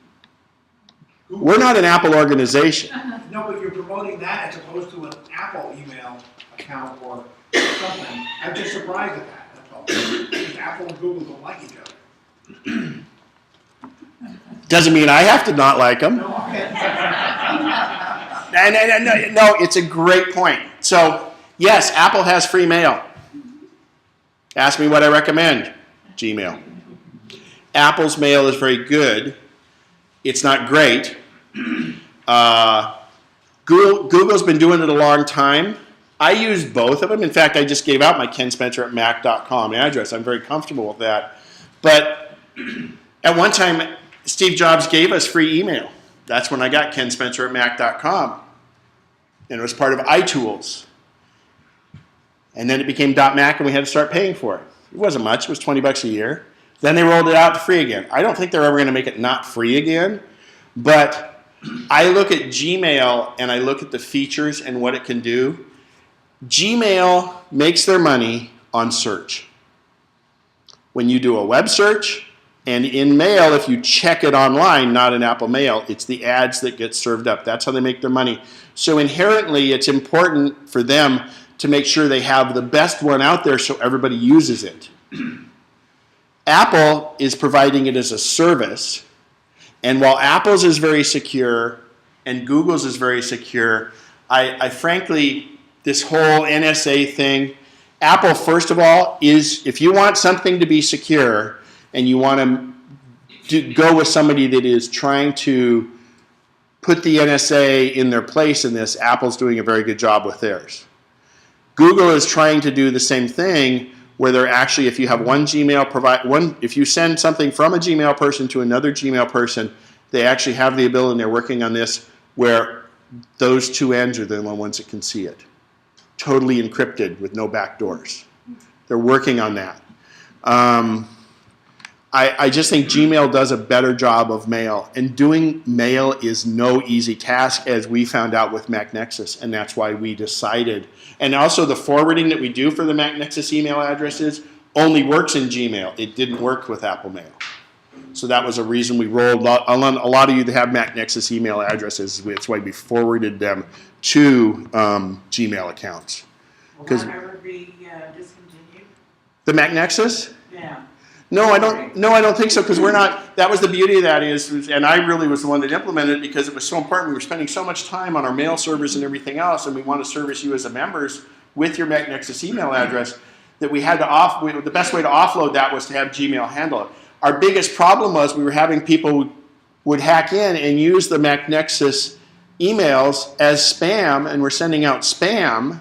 Google. We're not an Apple organization. No, but you're promoting that as opposed to an Apple email account or something. I'm just surprised at that, that's all. Because Apple and Google don't like each other. Doesn't mean I have to not like them. No, okay. No, it's a great point. So, yes, Apple has free mail. Ask me what I recommend. Gmail. Apple's mail is very good. It's not great. Google's been doing it a long time. I use both of them. In fact, I just gave out my kenspencer@mac.com address. I'm very comfortable with that. But at one time, Steve Jobs gave us free email. That's when I got kenspencer@mac.com. And it was part of iTools. And then it became .Mac, and we had to start paying for it. It wasn't much. It was $20 a year. Then they rolled it out to free again. I don't think they're ever going to make it not free again. But I look at Gmail, and I look at the features and what it can do. Gmail makes their money on search. When you do a web search, and in mail, if you check it online, not in Apple Mail, it's the ads that get served up. That's how they make their money. So inherently, it's important for them to make sure they have the best one out there so everybody uses it. Apple is providing it as a service, and while Apple's is very secure and Google's is very secure, I frankly, this whole NSA thing, Apple, first of all, is, if you want something to be secure and you want to go with somebody that is trying to put the NSA in their place in this, Apple's doing a very good job with theirs. Google is trying to do the same thing, where they're actually, if you have one Gmail if you send something from a Gmail person to another Gmail person, they actually have the ability, and they're working on this, where those two ends are the only ones that can see it. Totally encrypted with no backdoors. They're working on that. I just think Gmail does a better job of mail, and doing mail is no easy task, as we found out with MacNexus, and that's why we decided. And also the forwarding that we do for the MacNexus email addresses only works in Gmail. It didn't work with Apple Mail. So that was a reason we rolled a lot of you that have MacNexus email addresses. That's why we forwarded them to Gmail accounts. Will that ever be discontinued? The MacNexus? Yeah. No, I don't think so, because we're not. That was the beauty of that and I really was the one that implemented it, because it was so important. We were spending so much time on our mail servers and everything else, and we want to service you as a members with your MacNexus email address, that we had to the best way to offload that was to have Gmail handle it. Our biggest problem was we were having people who would hack in and use the MacNexus emails as spam, and we're sending out spam.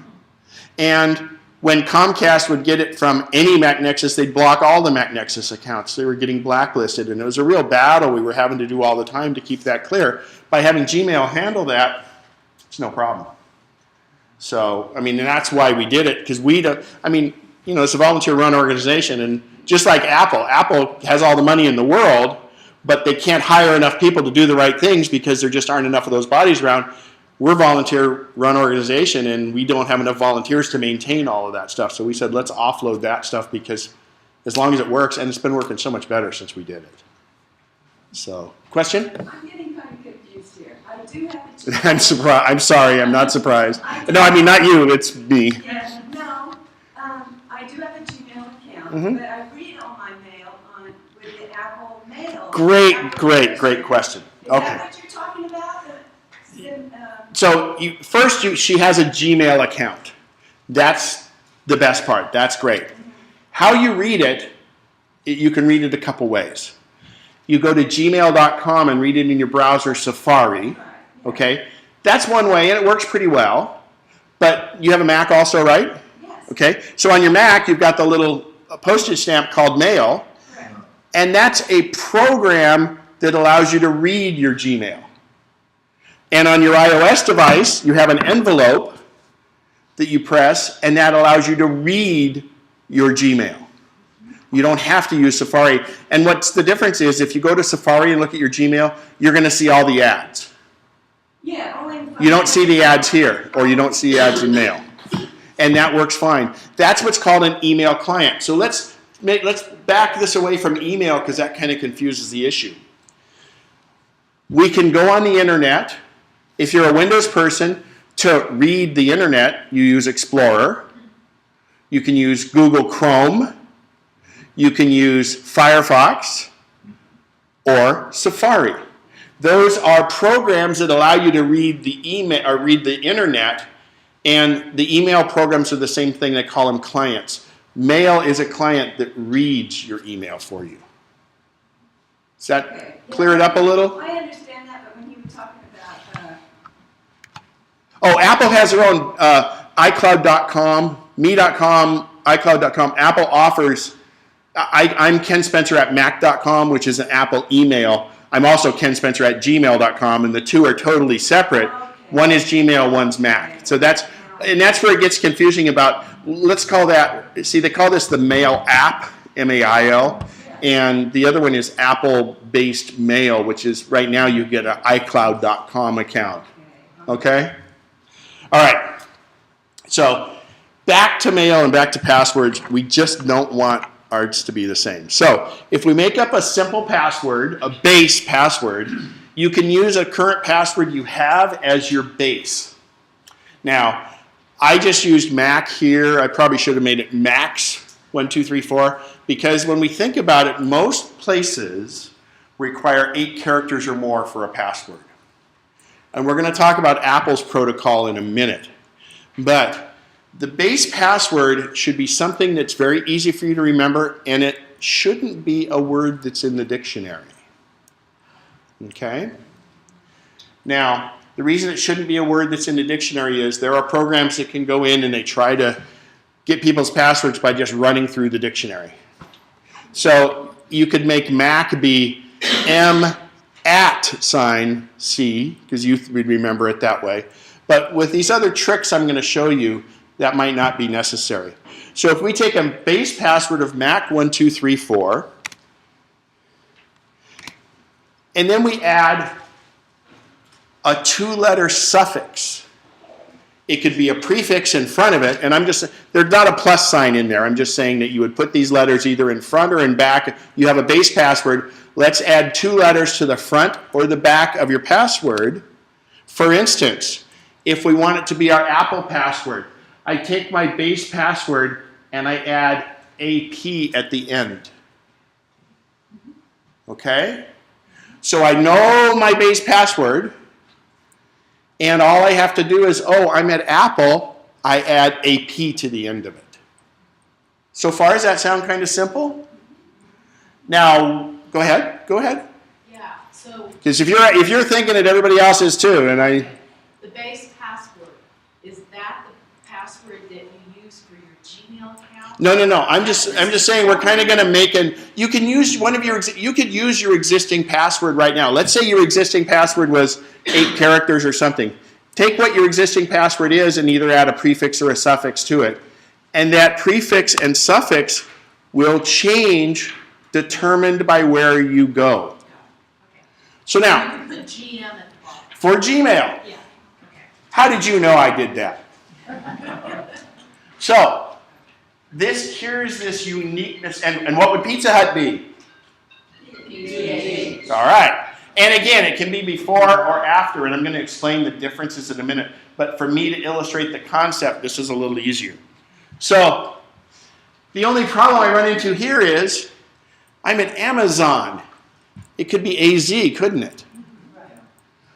And when Comcast would get it from any MacNexus, they'd block all the MacNexus accounts. They were getting blacklisted, and it was a real battle we were having to do all the time to keep that clear. By having Gmail handle that, it's no problem. So, I mean, and that's why we did it, because we don't, I mean, you know, it's a volunteer-run organization, and just like Apple has all the money in the world, but they can't hire enough people to do the right things because there just aren't enough of those bodies around. We're a volunteer-run organization, and we don't have enough volunteers to maintain all of that stuff. So we said, let's offload that stuff, because as long as it works, and it's been working so much better since we did it. So, question? I'm getting kind of confused here. I do have a I'm surprised. I'm sorry. I'm not surprised. No, I mean not you. It's me. Yeah, no, I do have a Gmail account, Mhm. but I read all my mail with the Apple Mail. Great question. Is Okay. that what you're talking about? So she has a Gmail account. That's the best part. That's great. How you read it, you can read it a couple ways. You go to gmail.com and read it in your browser Safari. Okay? That's one way, and it works pretty well. But you have a Mac also, right? Yes. Okay? So on your Mac, you've got the little postage stamp called Mail, Correct. and that's a program that allows you to read your Gmail. And on your iOS device, you have an envelope that you press, and that allows you to read your Gmail. You don't have to use Safari. And what's the difference is, if you go to Safari and look at your Gmail, you're going to see all the ads. Yeah, only if You don't see the ads here, or you don't see ads in Mail. And that works fine. That's what's called an email client. So let's back this away from email, because that kind of confuses the issue. We can go on the internet. If you're a Windows person, to read the internet, you use Explorer. You can use Google Chrome. You can use Firefox or Safari. Those are programs that allow you to read the email or read the internet, and the email programs are the same thing. They call them clients. Mail is a client that reads your email for you. Does that clear it up a little? I understand that, but when you were talking about Oh, Apple has their own iCloud.com, me.com, iCloud.com. Apple offers, I'm Ken Spencer at Mac.com, which is an Apple email. I'm also Ken Spencer at Gmail.com, and the two are totally separate. Okay. One is Gmail, one's Mac. So that's where it gets confusing about, let's call that, see, they call this the Mail app, M-A-I-L, and the other one is Apple-based Mail, which is, right now you get an iCloud.com account. Okay? All right, so back to Mail and back to passwords. We just don't want ours to be the same. So if we make up a simple password, a base password, you can use a current password you have as your base. Now, I just used Mac here. I probably should have made it Max1234, because when we think about it, most places require 8 characters or more for a password. And we're going to talk about Apple's protocol in a minute. But the base password should be something that's very easy for you to remember, and it shouldn't be a word that's in the dictionary. Okay? Now, the reason it shouldn't be a word that's in the dictionary is there are programs that can go in and they try to get people's passwords by just running through the dictionary. So you could make Mac be M@C, because you would remember it that way. But with these other tricks I'm going to show you, that might not be necessary. So if we take a base password of Mac1234, and then we add a 2-letter suffix. It could be a prefix in front of it, and there's not a plus sign in there. I'm just saying that you would put these letters either in front or in back. You have a base password. Let's add 2 letters to the front or the back of your password. For instance, if we want it to be our Apple password, I take my base password and I add AP at the end. Okay? So I know my base password, and all I have to do is, I'm at Apple, I add AP to the end of it. So far, does that sound kind of simple? Now, go ahead. Yeah, so Because if you're thinking it, everybody else is too. And the base password, is that the password that you use for your Gmail account? no. I'm just saying we're kind of going to make you can use you could use your existing password right now. Let's say your existing password was 8 characters or something. Take what your existing password is and either add a prefix or a suffix to it. And that prefix and suffix will change determined by where you go. So now, You put GM at the bottom. for Gmail, Yeah, okay. how did you know I did that? So, here's this uniqueness, and what would Pizza Hut be? All right. And again, it can be before or after, and I'm going to explain the differences in a minute. But for me to illustrate the concept, this is a little easier. So, the only problem I run into here is I'm at Amazon. It could be AZ, couldn't it?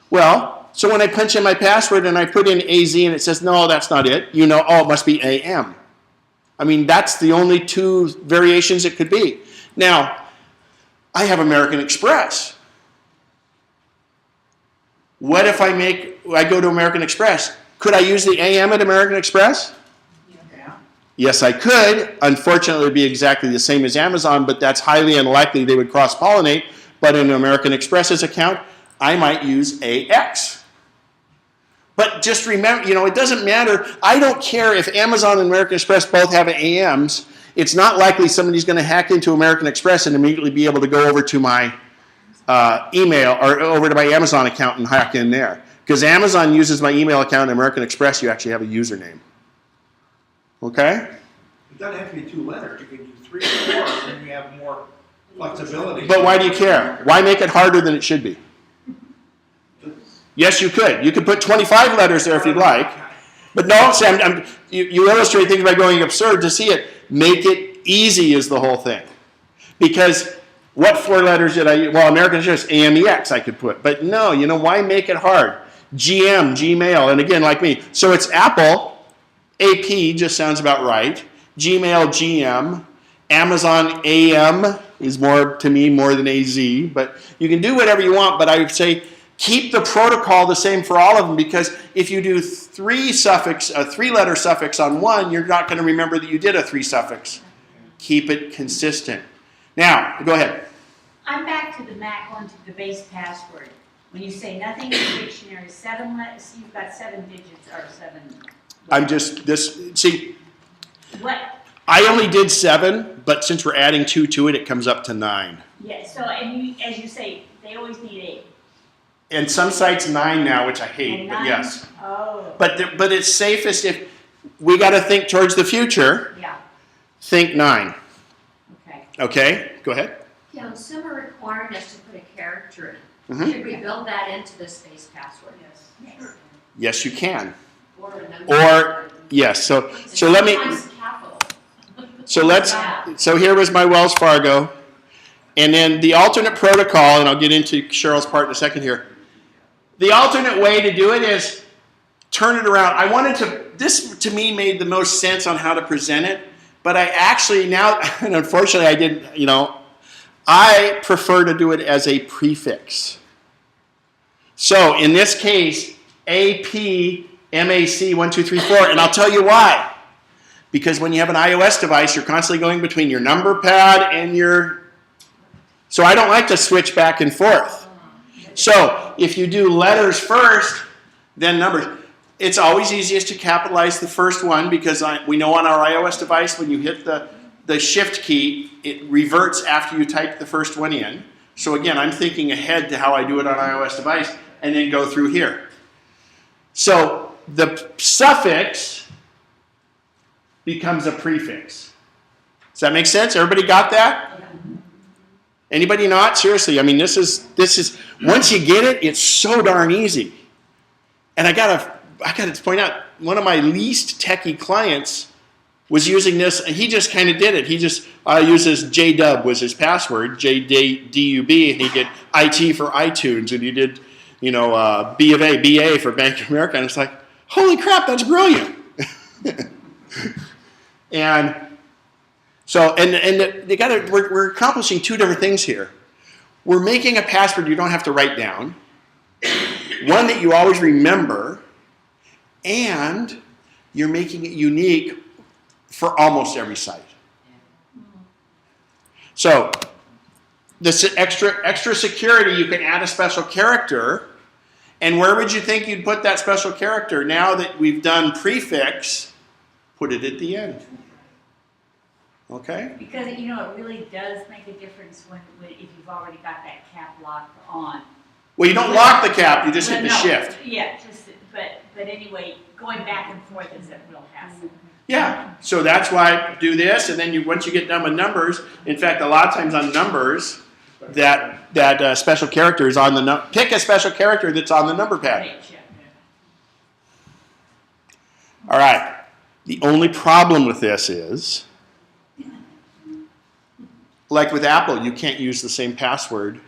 Well, so when I punch in my password and I put in AZ and it says, no, that's not it, you know, oh, it must be AM. I mean, that's the only 2 variations it could be. Now, I have American Express. What if I go to American Express? Could I use the AM at American Express? Yeah. Yes, I could. Unfortunately, it would be exactly the same as Amazon, but that's highly unlikely they would cross-pollinate. But in American Express's account, I might use AX. But just remember, it doesn't matter. I don't care if Amazon and American Express both have AMs. It's not likely somebody's going to hack into American Express and immediately be able to go over to my email or over to my Amazon account and hack in there. Because Amazon uses my email account, and American Express, you actually have a username. Okay? It doesn't have to be 2 letters. You can do 3 or 4, and then you have more flexibility. But why do you care? Why make it harder than it should be? Yes, you could. You could put 25 letters there if you'd like. But no, Sam, you illustrate things by going absurd to see it. Make it easy is the whole thing. Because what 4 letters did I use? Well, American Express, AMEX I could put. But no, why make it hard? GM, Gmail, and again, like me. So it's Apple, AP just sounds about right. Gmail, GM. Amazon, AM is more, to me, more than AZ. But you can do whatever you want, but I would say keep the protocol the same for all of them, because if you do 3-letter suffix on one, you're not going to remember that you did a 3 suffix. Keep it consistent. Now, go ahead. I'm back to the Mac one, to the base password. When you say nothing in the dictionary, 7 letters, you've got 7 digits or 7. I'm just, see, What? I only did 7, but since we're adding 2 to it, it comes up to 9. Yeah, so, and as you say, they always need 8. And some sites 9 now, which I hate, And but 9? yes. Oh. But it's safest if we got to think towards the future. Yeah, Think 9. okay. Okay, go ahead. Yeah, and some are requiring us to put a character in. Mhm. Should we build that into the space password? Yes. Yes, you can. Or a number? Or yes. So let me. Sometimes capital. So here was my Wells Fargo, and then the alternate protocol, and I'll get into Cheryl's part in a second here. The alternate way to do it is turn it around. I wanted to. This to me made the most sense on how to present it, but I actually now, and unfortunately, I didn't. I prefer to do it as a prefix. So in this case, AP, MAC, 1, 2, 3, 4, and I'll tell you why. Because when you have an iOS device, you're constantly going between your number pad and your... So I don't like to switch back and forth. So if you do letters first, then numbers. It's always easiest to capitalize the first one, because we know on our iOS device, when you hit the shift key, it reverts after you type the first one in. So again, I'm thinking ahead to how I do it on iOS device, and then go through here. So the suffix becomes a prefix. Does that make sense? Everybody got that? Anybody not? Seriously, I mean, this is once you get it, it's so darn easy. And I gotta point out, one of my least techie clients was using this, and he just kind of did it. He just uses JDub was his password, JDUB, and he did IT for iTunes, and he did, B of A, BA for Bank of America, and it's like, holy crap, that's brilliant. And So, we're accomplishing two different things here. We're making a password you don't have to write down, one that you always remember, and you're making it unique for almost every site. So, this extra security, you can add a special character, and where would you think you'd put that special character? Now that we've done prefix, put it at the end. Okay? Because, you know, it really does make a difference if you've already got that cap locked on. Well, you don't lock the cap, you just hit the No, shift. Yeah, but anyway, going back and forth is a real hassle. Yeah, so that's why do this, and then once you get done with numbers, in fact, a lot of times on numbers, that special character is on the pick a special character that's on the number pad. Right, yeah. All right. The only problem with this is, like with Apple, you can't use the same password.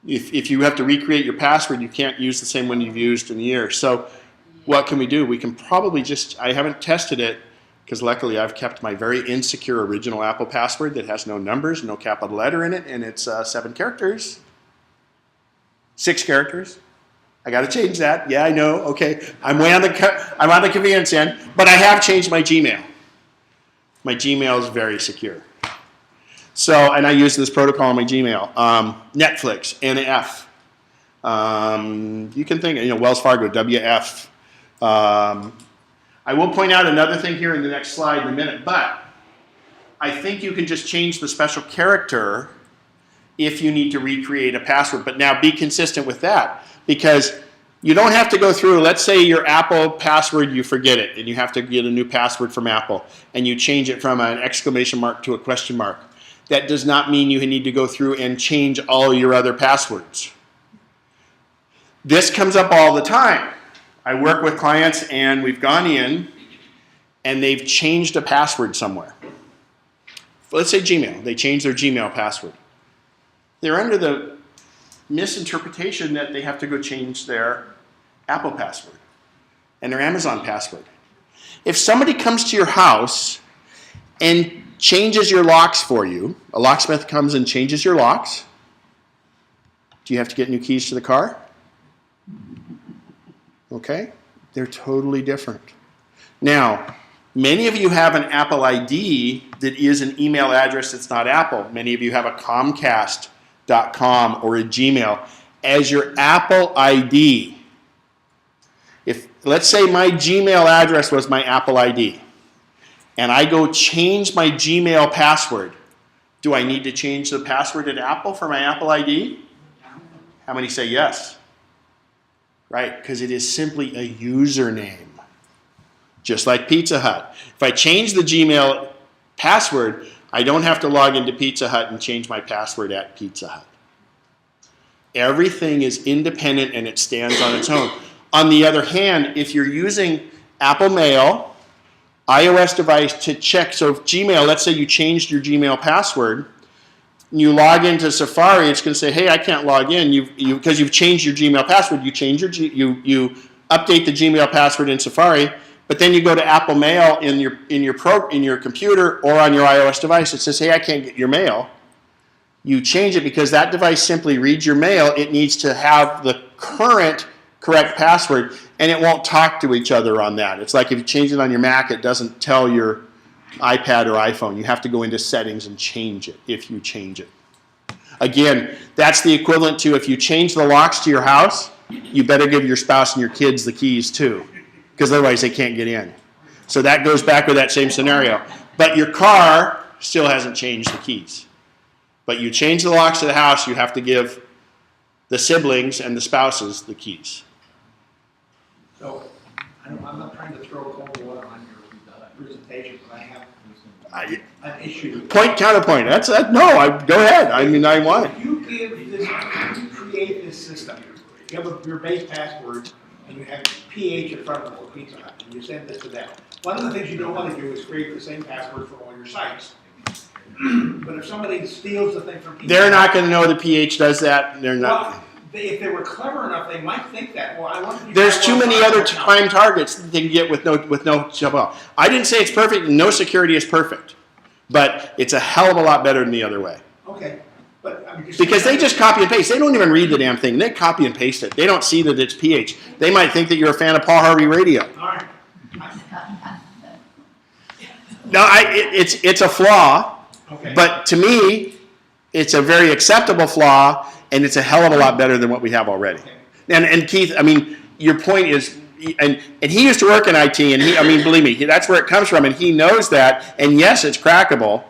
If you have to recreate your password, you can't use the same one you've used in years. So what can we do? We can probably I haven't tested it, because luckily I've kept my very insecure original Apple password that has no numbers, no capital letter in it, and it's 7 characters. 6 characters. I got to change that. Yeah, I know. Okay, I'm on the convenience end, but I have changed my Gmail. My Gmail is very secure. So, and I use this protocol on my Gmail. Netflix, NF. You can think, Wells Fargo, WF. I will point out another thing here in the next slide in a minute, but I think you can just change the special character if you need to recreate a password. But now be consistent with that, because you don't have to go through, let's say your Apple password, you forget it, and you have to get a new password from Apple, and you change it from an exclamation mark to a question mark. That does not mean you need to go through and change all your other passwords. This comes up all the time. I work with clients, and we've gone in, and they've changed a password somewhere. Let's say Gmail. They changed their Gmail password. They're under the misinterpretation that they have to go change their Apple password and their Amazon password. If somebody comes to your house and changes your locks for you, a locksmith comes and changes your locks, do you have to get new keys to the car? Okay? They're totally different. Now, many of you have an Apple ID that is an email address that's not Apple. Many of you have a Comcast.com or a Gmail as your Apple ID. If, let's say my Gmail address was my Apple ID, and I go change my Gmail password, do I need to change the password at Apple for my Apple ID? How many say yes? Right, because it is simply a username. Just like Pizza Hut. If I change the Gmail password, I don't have to log into Pizza Hut and change my password at Pizza Hut. Everything is independent and it stands on its own. On the other hand, if you're using Apple Mail, iOS device to check, so if Gmail, let's say you changed your Gmail password, you log into Safari, it's going to say, hey, I can't log in because you've changed your Gmail password. You change you update the Gmail password in Safari, but then you go to Apple Mail in your computer or on your iOS device. It says, hey, I can't get your mail. You change it because that device simply reads your mail. It needs to have the correct password, and it won't talk to each other on that. It's like if you change it on your Mac, it doesn't tell your iPad or iPhone. You have to go into settings and change it if you change it. Again, that's the equivalent to if you change the locks to your house, you better give your spouse and your kids the keys too, because otherwise they can't get in. So that goes back with that same scenario. But your car still hasn't changed the keys. But you change the locks to the house, you have to give the siblings and the spouses the keys. So, I'm not trying to throw cold water on your presentation, but I have an issue. Point, counterpoint. Go ahead. I mean, I want it. If you create this system, you have your base password, and you have PH in front of it for Pizza Hut, and you send this to them. One of the things you don't want to do is create the same password for all your sites. But if somebody steals the thing from Pizza Hut, They're not going to know the PH does that. They're not. Well, if they were clever enough, they might think that. Well, I want to. There's too many other prime targets that they can get with no well. I didn't say it's perfect. No security is perfect, but it's a hell of a lot better than the other way. Okay, but I mean, Because they just copy and paste. They don't even read the damn thing. They copy and paste it. They don't see that it's PH. They might think that you're a fan of Paul Harvey Radio. All right. No, it's a flaw, Okay. but to me, it's a very acceptable flaw, and it's a hell of a lot better than what we have already. And Keith, I mean, your point is, and he used to work in IT, and believe me, that's where it comes from, and he knows that. And yes, it's crackable.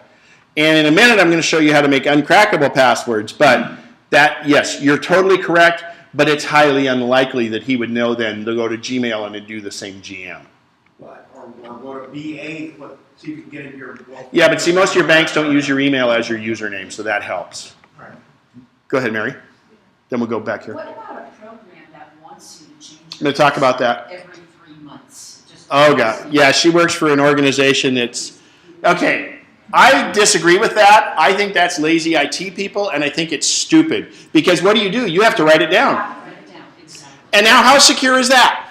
And in a minute, I'm going to show you how to make uncrackable passwords. But that, yes, you're totally correct. But it's highly unlikely that he would know then to go to Gmail and to do the same GM. Or go to BA, see if you can get in your. Yeah, but see, most of your banks don't use your email as your username, so that helps. All right. Go ahead, Mary. Then we'll go back here. What about a program that wants you to change I'm going to talk about that. every 3 months? Just Oh, God. Yeah, she works for an organization that's... Okay, I disagree with that. I think that's lazy IT people, and I think it's stupid. Because what do? You have to write it You down. have to write it down, exactly. And now how secure is that?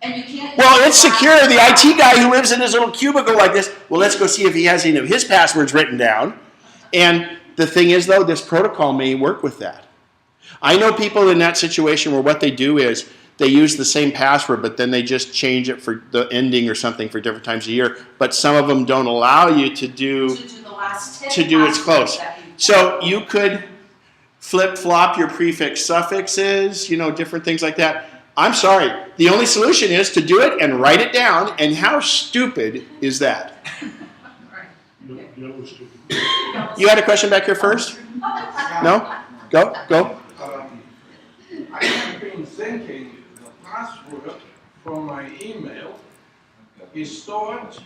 And you can't. Well, it's secure. The IT guy who lives in his little cubicle like this, well, let's go see if he has any of his passwords written down. And the thing is, though, this protocol may work with that. I know people in that situation where what they do is they use the same password, but then they just change it for the ending or something for different times a year. But some of them don't allow you to do the last 10 to do its close. that you've done. So you could flip-flop your prefix suffixes, different things like that. I'm sorry. The only solution is to do it and write it down. And how stupid is that? You had a question back here first? No? Go. I have been thinking the password for my email is stored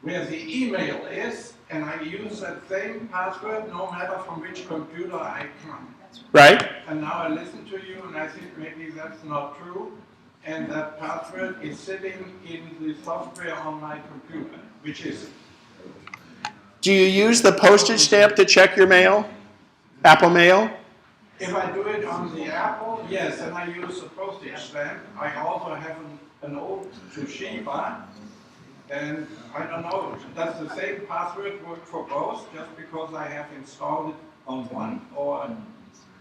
where the email is, and I use that same password no matter from which computer I come. Right? And now I listen to you, and I think maybe that's not true, and that password is sitting in the software on my computer, which is Do you use the postage stamp to check your mail? Apple Mail? if I do it on the Apple, yes, and I use the postage stamp. I also have an old Toshiba, and I don't know, does the same password work for both just because I have installed it on one, or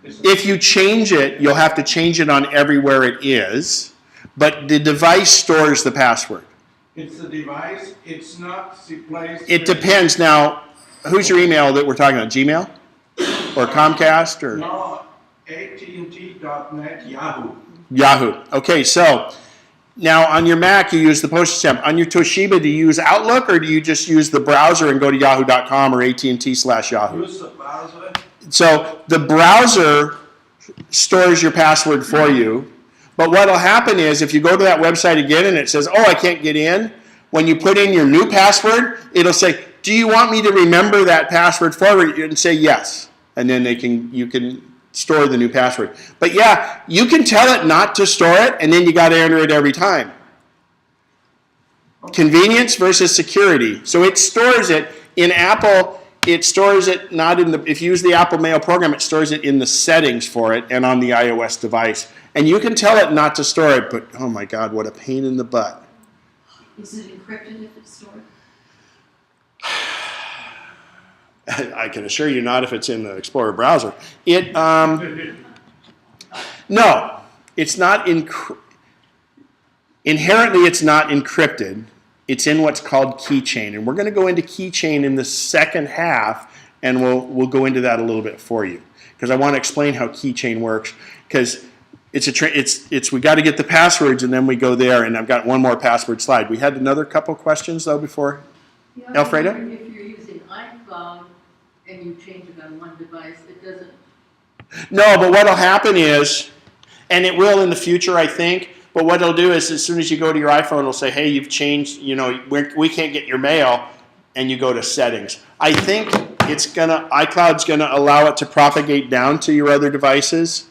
is it? If you change it, you'll have to change it on everywhere it is, but the device stores the password. It's the device, it's not the place. It depends. Now, who's your email that we're talking about? Gmail? Or Comcast? Or No, AT&T.net, Yahoo. Yahoo. Okay, so now on your Mac, you use the postage stamp. On your Toshiba, do you use Outlook, or do you just use the browser and go to yahoo.com or AT&T/Yahoo? Use the browser. So the browser stores your password for you. But what will happen is if you go to that website again and it says, oh, I can't get in, when you put in your new password, it'll say, do you want me to remember that password for you? And say yes. And then you can store the new password. But yeah, you can tell it not to store it, and then you got to enter it every time. Convenience versus security. So it stores it in Apple. It stores it not in the, if you use the Apple Mail program, it stores it in the settings for it and on the iOS device. And you can tell it not to store it, but oh my God, what a pain in the butt. Is it encrypted if it's stored? I can assure you not if it's in the Explorer browser. No, it's not inherently it's not encrypted. It's in what's called keychain, and we're going to go into keychain in the second half, and we'll go into that a little bit for you because I want to explain how keychain works. Because we got to get the passwords, and then we go there. And I've got one more password slide. We had another couple questions though before. Yeah, Elfreda? I'm wondering if you're using iCloud and you change it on one device, it doesn't. No, but what'll happen is, and it will in the future, I think. But what it'll do is, as soon as you go to your iPhone, it'll say, "Hey, you've changed. We can't get your mail," and you go to settings. I think iCloud's gonna allow it to propagate down to your other devices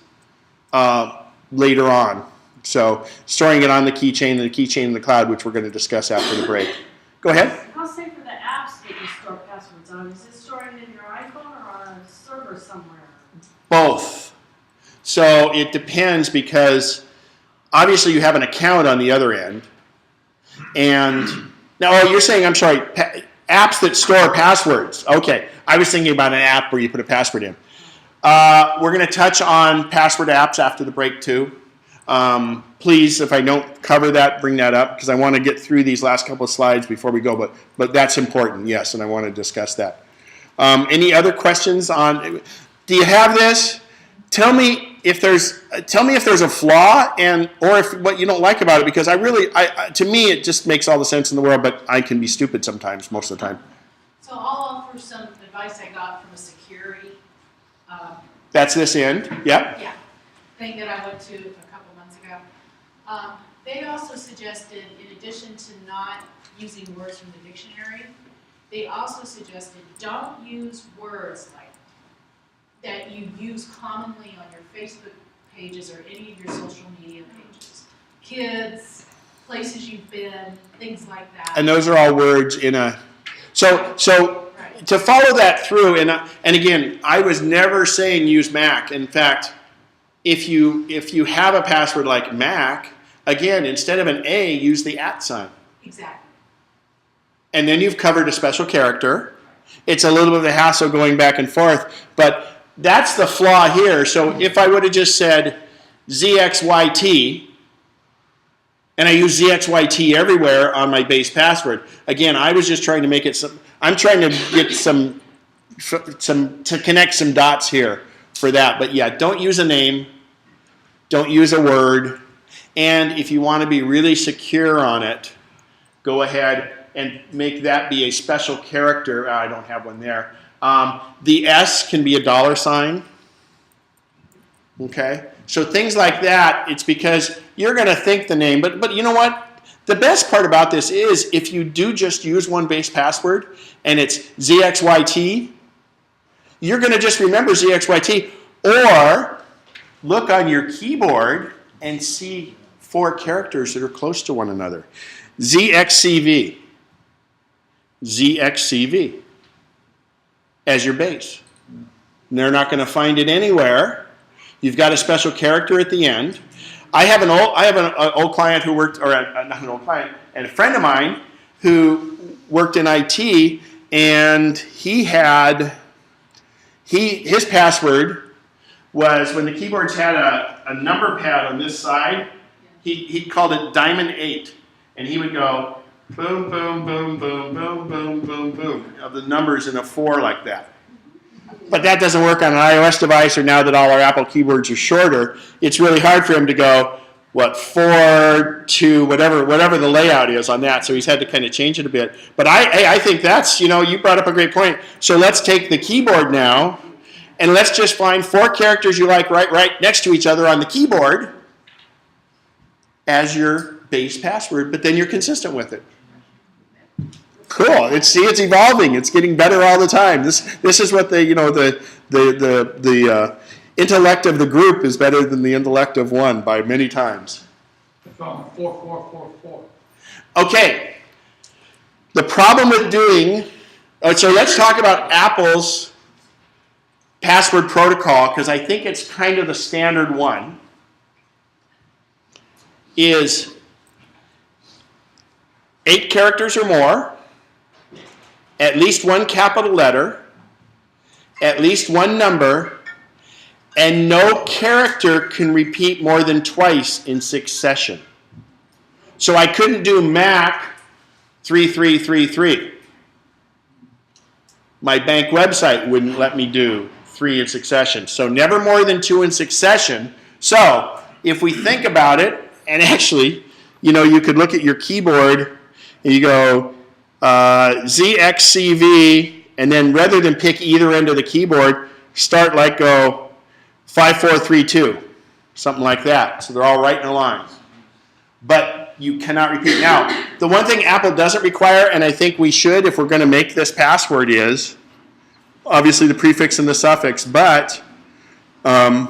later on. So storing it on the keychain and the keychain in the cloud, which we're going to discuss after the break. Go ahead. How safe are the apps that you store passwords on? Is it storing it in your iPhone or on a server somewhere? Both. So it depends because obviously you have an account on the other end. And now, oh, you're saying, I'm sorry, apps that store passwords. Okay, I was thinking about an app where you put a password in. We're going to touch on password apps after the break too. Please, if I don't cover that, bring that up because I want to get through these last couple of slides before we go. But that's important, yes, and I want to discuss that. Any other questions on? Do you have this? Tell me if there's a flaw or if what you don't like about it, because to me it just makes all the sense in the world, but I can be stupid sometimes, most of the time. So I'll offer some advice I got from a security, That's this end, yep. yeah, thing that I went to a couple months ago. They also suggested, in addition to not using words from the dictionary, they also suggested don't use words like that you use commonly on your Facebook pages or any of your social media pages. Kids, places you've been, things like that. And those are all words in a. So Right. to follow that through, and again, I was never saying use Mac. In fact, if you have a password like Mac, again, instead of an A, use the @ sign. Exactly. And then you've covered a special character. It's a little bit of a hassle going back and forth, but that's the flaw here. So if I would have just said ZXYT, and I use ZXYT everywhere on my base password, again, I was just trying to make it I'm trying to get to connect some dots here for that. But yeah, don't use a name, don't use a word, and if you want to be really secure on it, go ahead and make that be a special character. I don't have one there. The S can be a $sign. Okay? So things like that, it's because you're going to think the name. But you know what? The best part about this is if you do just use one base password and it's ZXYT, you're going to just remember ZXYT. Or look on your keyboard and see 4 characters that are close to one another. ZXCV. ZXCV as your base. And they're not going to find it anywhere. You've got a special character at the end. I have an old client who worked, or not an old client, and a friend of mine who worked in IT, and his password was when the keyboards had a number pad on this side, he called it Diamond 8, and he would go boom, boom, boom, boom, boom, boom, boom, boom, of the numbers in a 4 like that. But that doesn't work on an iOS device, or now that all our Apple keyboards are shorter, it's really hard for him to go, 4 to whatever the layout is on that. So he's had to kind of change it a bit. But I think that's, you brought up a great point. So let's take the keyboard now, and let's just find 4 characters you like right next to each other on the keyboard as your base password, but then you're consistent with it. Cool. It's evolving. It's getting better all the time. This is what the intellect of the group is better than the intellect of one by many times. From 4444. Okay. The problem with so let's talk about Apple's password protocol, because I think it's kind of the standard one, is 8 characters or more, at least 1 capital letter, at least 1 number, and no character can repeat more than twice in succession. So I couldn't do Mac 3333. My bank website wouldn't let me do 3 in succession. So never more than 2 in succession. So if we think about it, and actually, you could look at your keyboard and you go ZXCV, and then rather than pick either end of the keyboard, go 5432, something like that. So they're all right in a line. But you cannot repeat. Now, the one thing Apple doesn't require, and I think we should if we're going to make this password, is obviously the prefix and the suffix, but add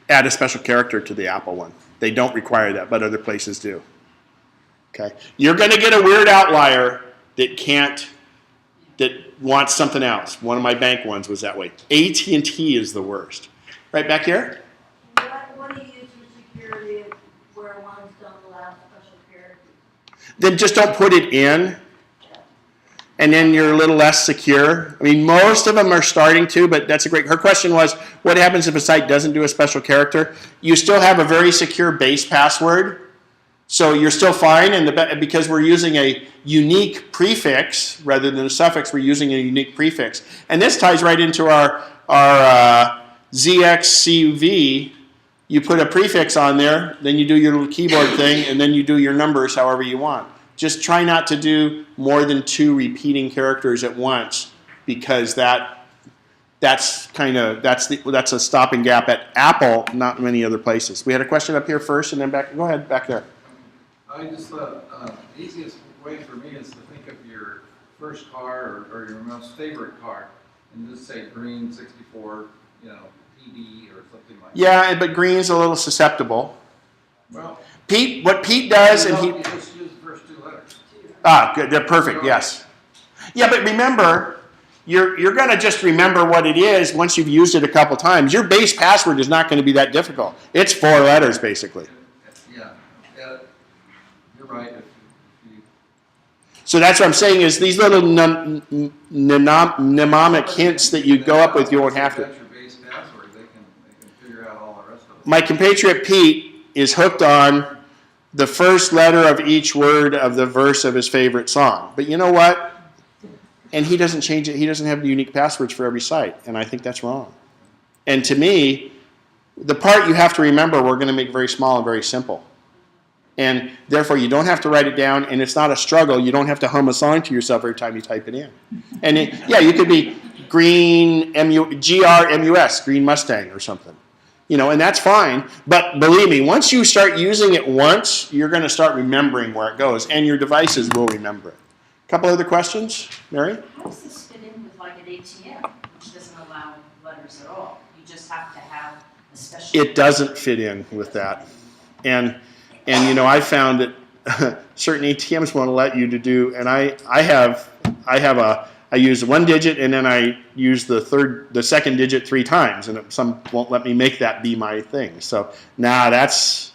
a special character to the Apple one. They don't require that, but other places do. Okay, you're going to get a weird outlier that wants something else. One of my bank ones was that way. AT&T is the worst. Right back here? What do you use for security where ones don't allow special characters? Then just don't put it in, and then you're a little less secure. I mean, most of them are starting to, but that's a great. Her question was, what happens if a site doesn't do a special character? You still have a very secure base password, so you're still fine. And because we're using a unique prefix rather than a suffix, we're using a unique prefix, and this ties right into our ZXCV. You put a prefix on there, then you do your little keyboard thing, and then you do your numbers however you want. Just try not to do more than 2 repeating characters at once, because that's a stopping gap at Apple, not many other places. We had a question up here first, and then back. Go ahead, back there. I just thought the easiest way for me is to think of your first car or your most favorite car, and just say green 64, PD or something like that. Yeah, but green's a little susceptible. Well, What Pete does, and you just use the first 2 letters. good, they're perfect. Yes. Yeah, but remember, you're going to just remember what it is once you've used it a couple times. Your base password is not going to be that difficult. It's 4 letters basically. Yeah, you're right. So that's what I'm saying is these little mnemonic hints that you go up with, you won't have to. My compatriot Pete is hooked on the first letter of each word of the verse of his favorite song. But you know what? And he doesn't change it. He doesn't have the unique passwords for every site. And I think that's wrong. And to me, the part you have to remember, we're going to make very small and very simple. And therefore, you don't have to write it down, and it's not a struggle. You don't have to hum a song to yourself every time you type it in. And you could be green, GRMUS, green Mustang or something. And that's fine. But believe me, once you start using it once, you're going to start remembering where it goes, and your devices will remember it. A couple other questions? Mary? How does this fit in with like an ATM, which doesn't allow letters at all? You just have to have a special... It doesn't fit in with that. And I found that certain ATMs won't let you to do, and I use 1 digit and then I use the second digit 3 times, and some won't let me make that be my thing. So that's,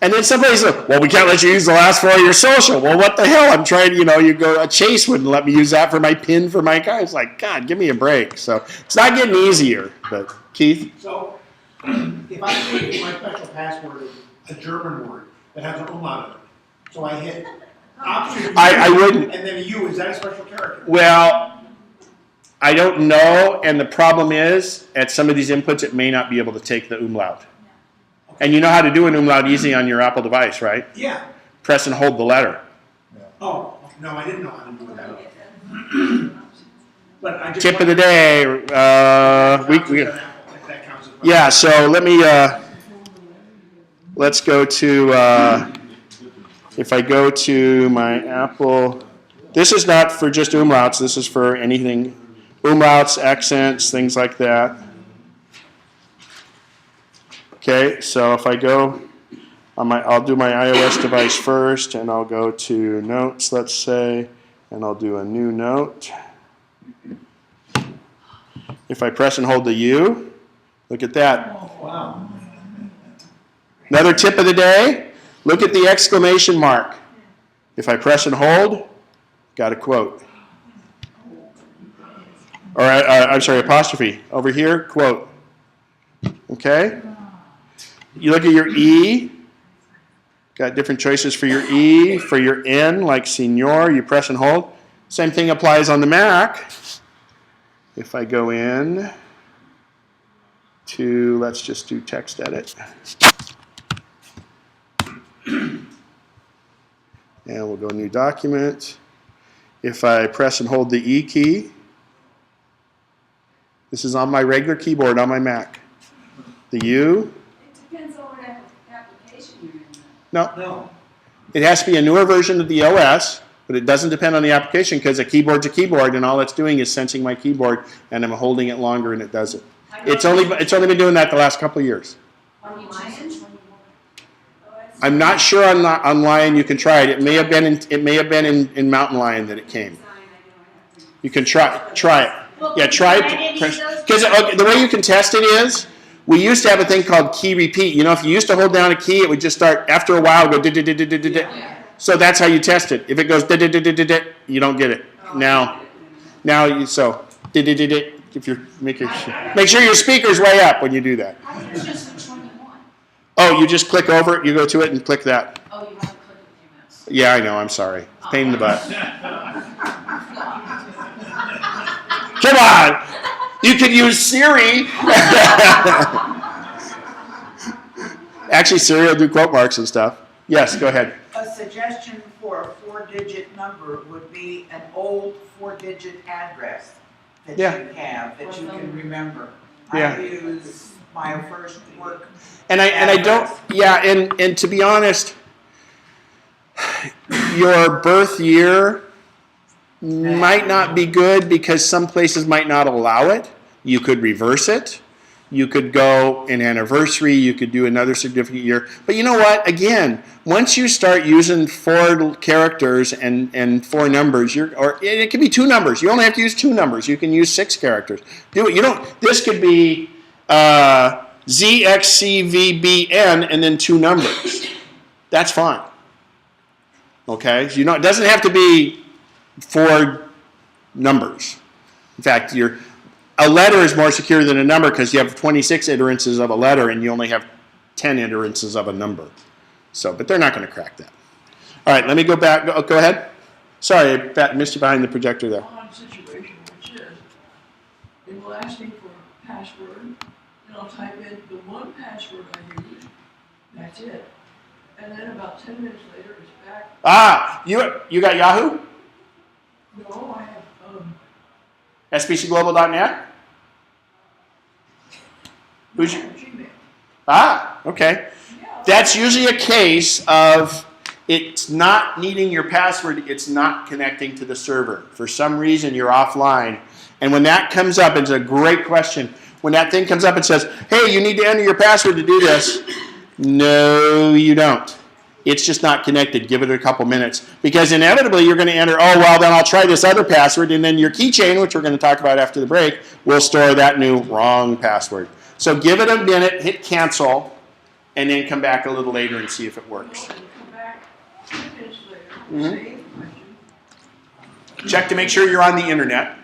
and then some places, well, we can't let you use the last 4 of your social. Well, what the hell? I'm trying, a Chase wouldn't let me use that for my PIN for my car. It's like, God, give me a break. So it's not getting easier. But Keith? So if I think my special password is a German word that has an umlaut in it, so I hit option I wouldn't. And then a U, is that a special character? Well, I don't know, and the problem is, at some of these inputs, it may not be able to take the umlaut. And you know how to do an umlaut easy on your Apple device, right? Yeah. Press and hold the letter. Oh, no, I didn't know how to do that. But I just Tip of the day. Yeah, so let me, let's go to, if I go to my Apple, this is not for just umlauts, this is for anything, umlauts, accents, things like that. Okay, so if I go, I'll do my iOS device first, and I'll go to Notes, let's say, and I'll do a new note. If I press and hold the U, look at that. Oh, wow. Another tip of the day, look at the exclamation mark. If I press and hold, got a quote. Or, I'm sorry, apostrophe. Over here, quote. Okay? You look at your E, got different choices for your E, for your N, like Senor, you press and hold. Same thing applies on the Mac. If I go in to, let's just do text edit. And we'll go new document. If I press and hold the E key, this is on my regular keyboard on my Mac. The U. It depends on what application you're in. No. It has to be a newer version of the OS, but it doesn't depend on the application because a keyboard's a keyboard, and all it's doing is sensing my keyboard, and I'm holding it longer, and it does it. It's only been doing that the last couple of years. I'm not sure on Lion you can try it. It may have been in Mountain Lion that it came. You can try it. Well, Yeah, try can I get it. any of those? Because the way you can test it is, we used to have a thing called key repeat. You know, if you used to hold down a key, it would just start, after a while, go da-da-da-da-da-da. So that's how you test it. If it goes da-da-da-da-da-da, you don't get it. Now you, so, da-da-da-da, if you're, make sure your speaker's way up when you do that. I think it's just which one you want. Oh, you just click over it, you go to it and click that. Oh, you have to click a few minutes. Yeah, I know, I'm sorry. Pain in the butt. Come on! You could use Siri. Actually, Siri will do quote marks and stuff. Yes, go ahead. A suggestion for a 4-digit number would be an old 4-digit address that Yeah. you have, that you can remember. Yeah. I use my first work. And I don't, yeah, and to be honest, your birth year might not be good because some places might not allow it. You could reverse it. You could go an anniversary. You could do another significant year. But you know what? Again, once you start using 4 characters and 4 numbers, or it can be 2 numbers. You only have to use 2 numbers. You can use 6 characters. Do it. You don't. This could be ZXCVBN and then 2 numbers. That's fine. Okay. So it doesn't have to be 4 numbers. In fact, a letter is more secure than a number because you have 26 iterances of a letter and you only have 10 iterances of a number. So, but they're not going to crack that. All right, let me go back. Go ahead. Sorry, I missed you behind the projector there. Odd situation, which is, it will ask me for a password, and I'll type in the one password I use, that's it. And then about 10 minutes later, it's back. Ah, you got Yahoo? No, I have, SBCglobal.net? Who's your? Gmail. Ah, okay. Yeah. That's usually a case of it's not needing your password, it's not connecting to the server. For some reason, you're offline. And when that comes up, it's a great question. When that thing comes up and says, hey, you need to enter your password to do this. No, you don't. It's just not connected. Give it a couple minutes. Because inevitably, you're going to enter, oh, well, then I'll try this other password. And then your keychain, which we're going to talk about after the break, will store that new wrong password. So give it a minute, hit cancel, and then come back a little later and see if it works. Come back 10 minutes later, same question. Check to make sure you're on the internet.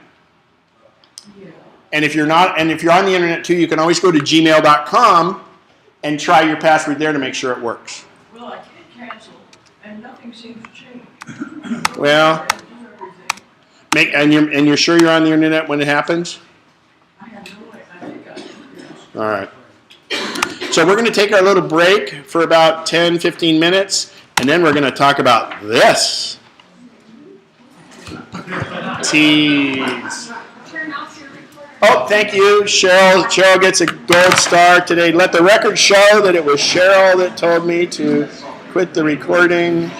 Yeah. And if you're not, and if you're on the internet too, you can always go to gmail.com and try your password there to make sure it works. Well, I can't cancel, and nothing seems to change. Well, I do everything. and you're sure you're on the internet when it happens? I have no idea. I think I am, yes. All right. So we're going to take our little break for about 10, 15 minutes, and then we're going to talk about this. Tease. Oh, thank you, Cheryl. Cheryl gets a gold star today. Let the record show that it was Cheryl that told me to quit the recording.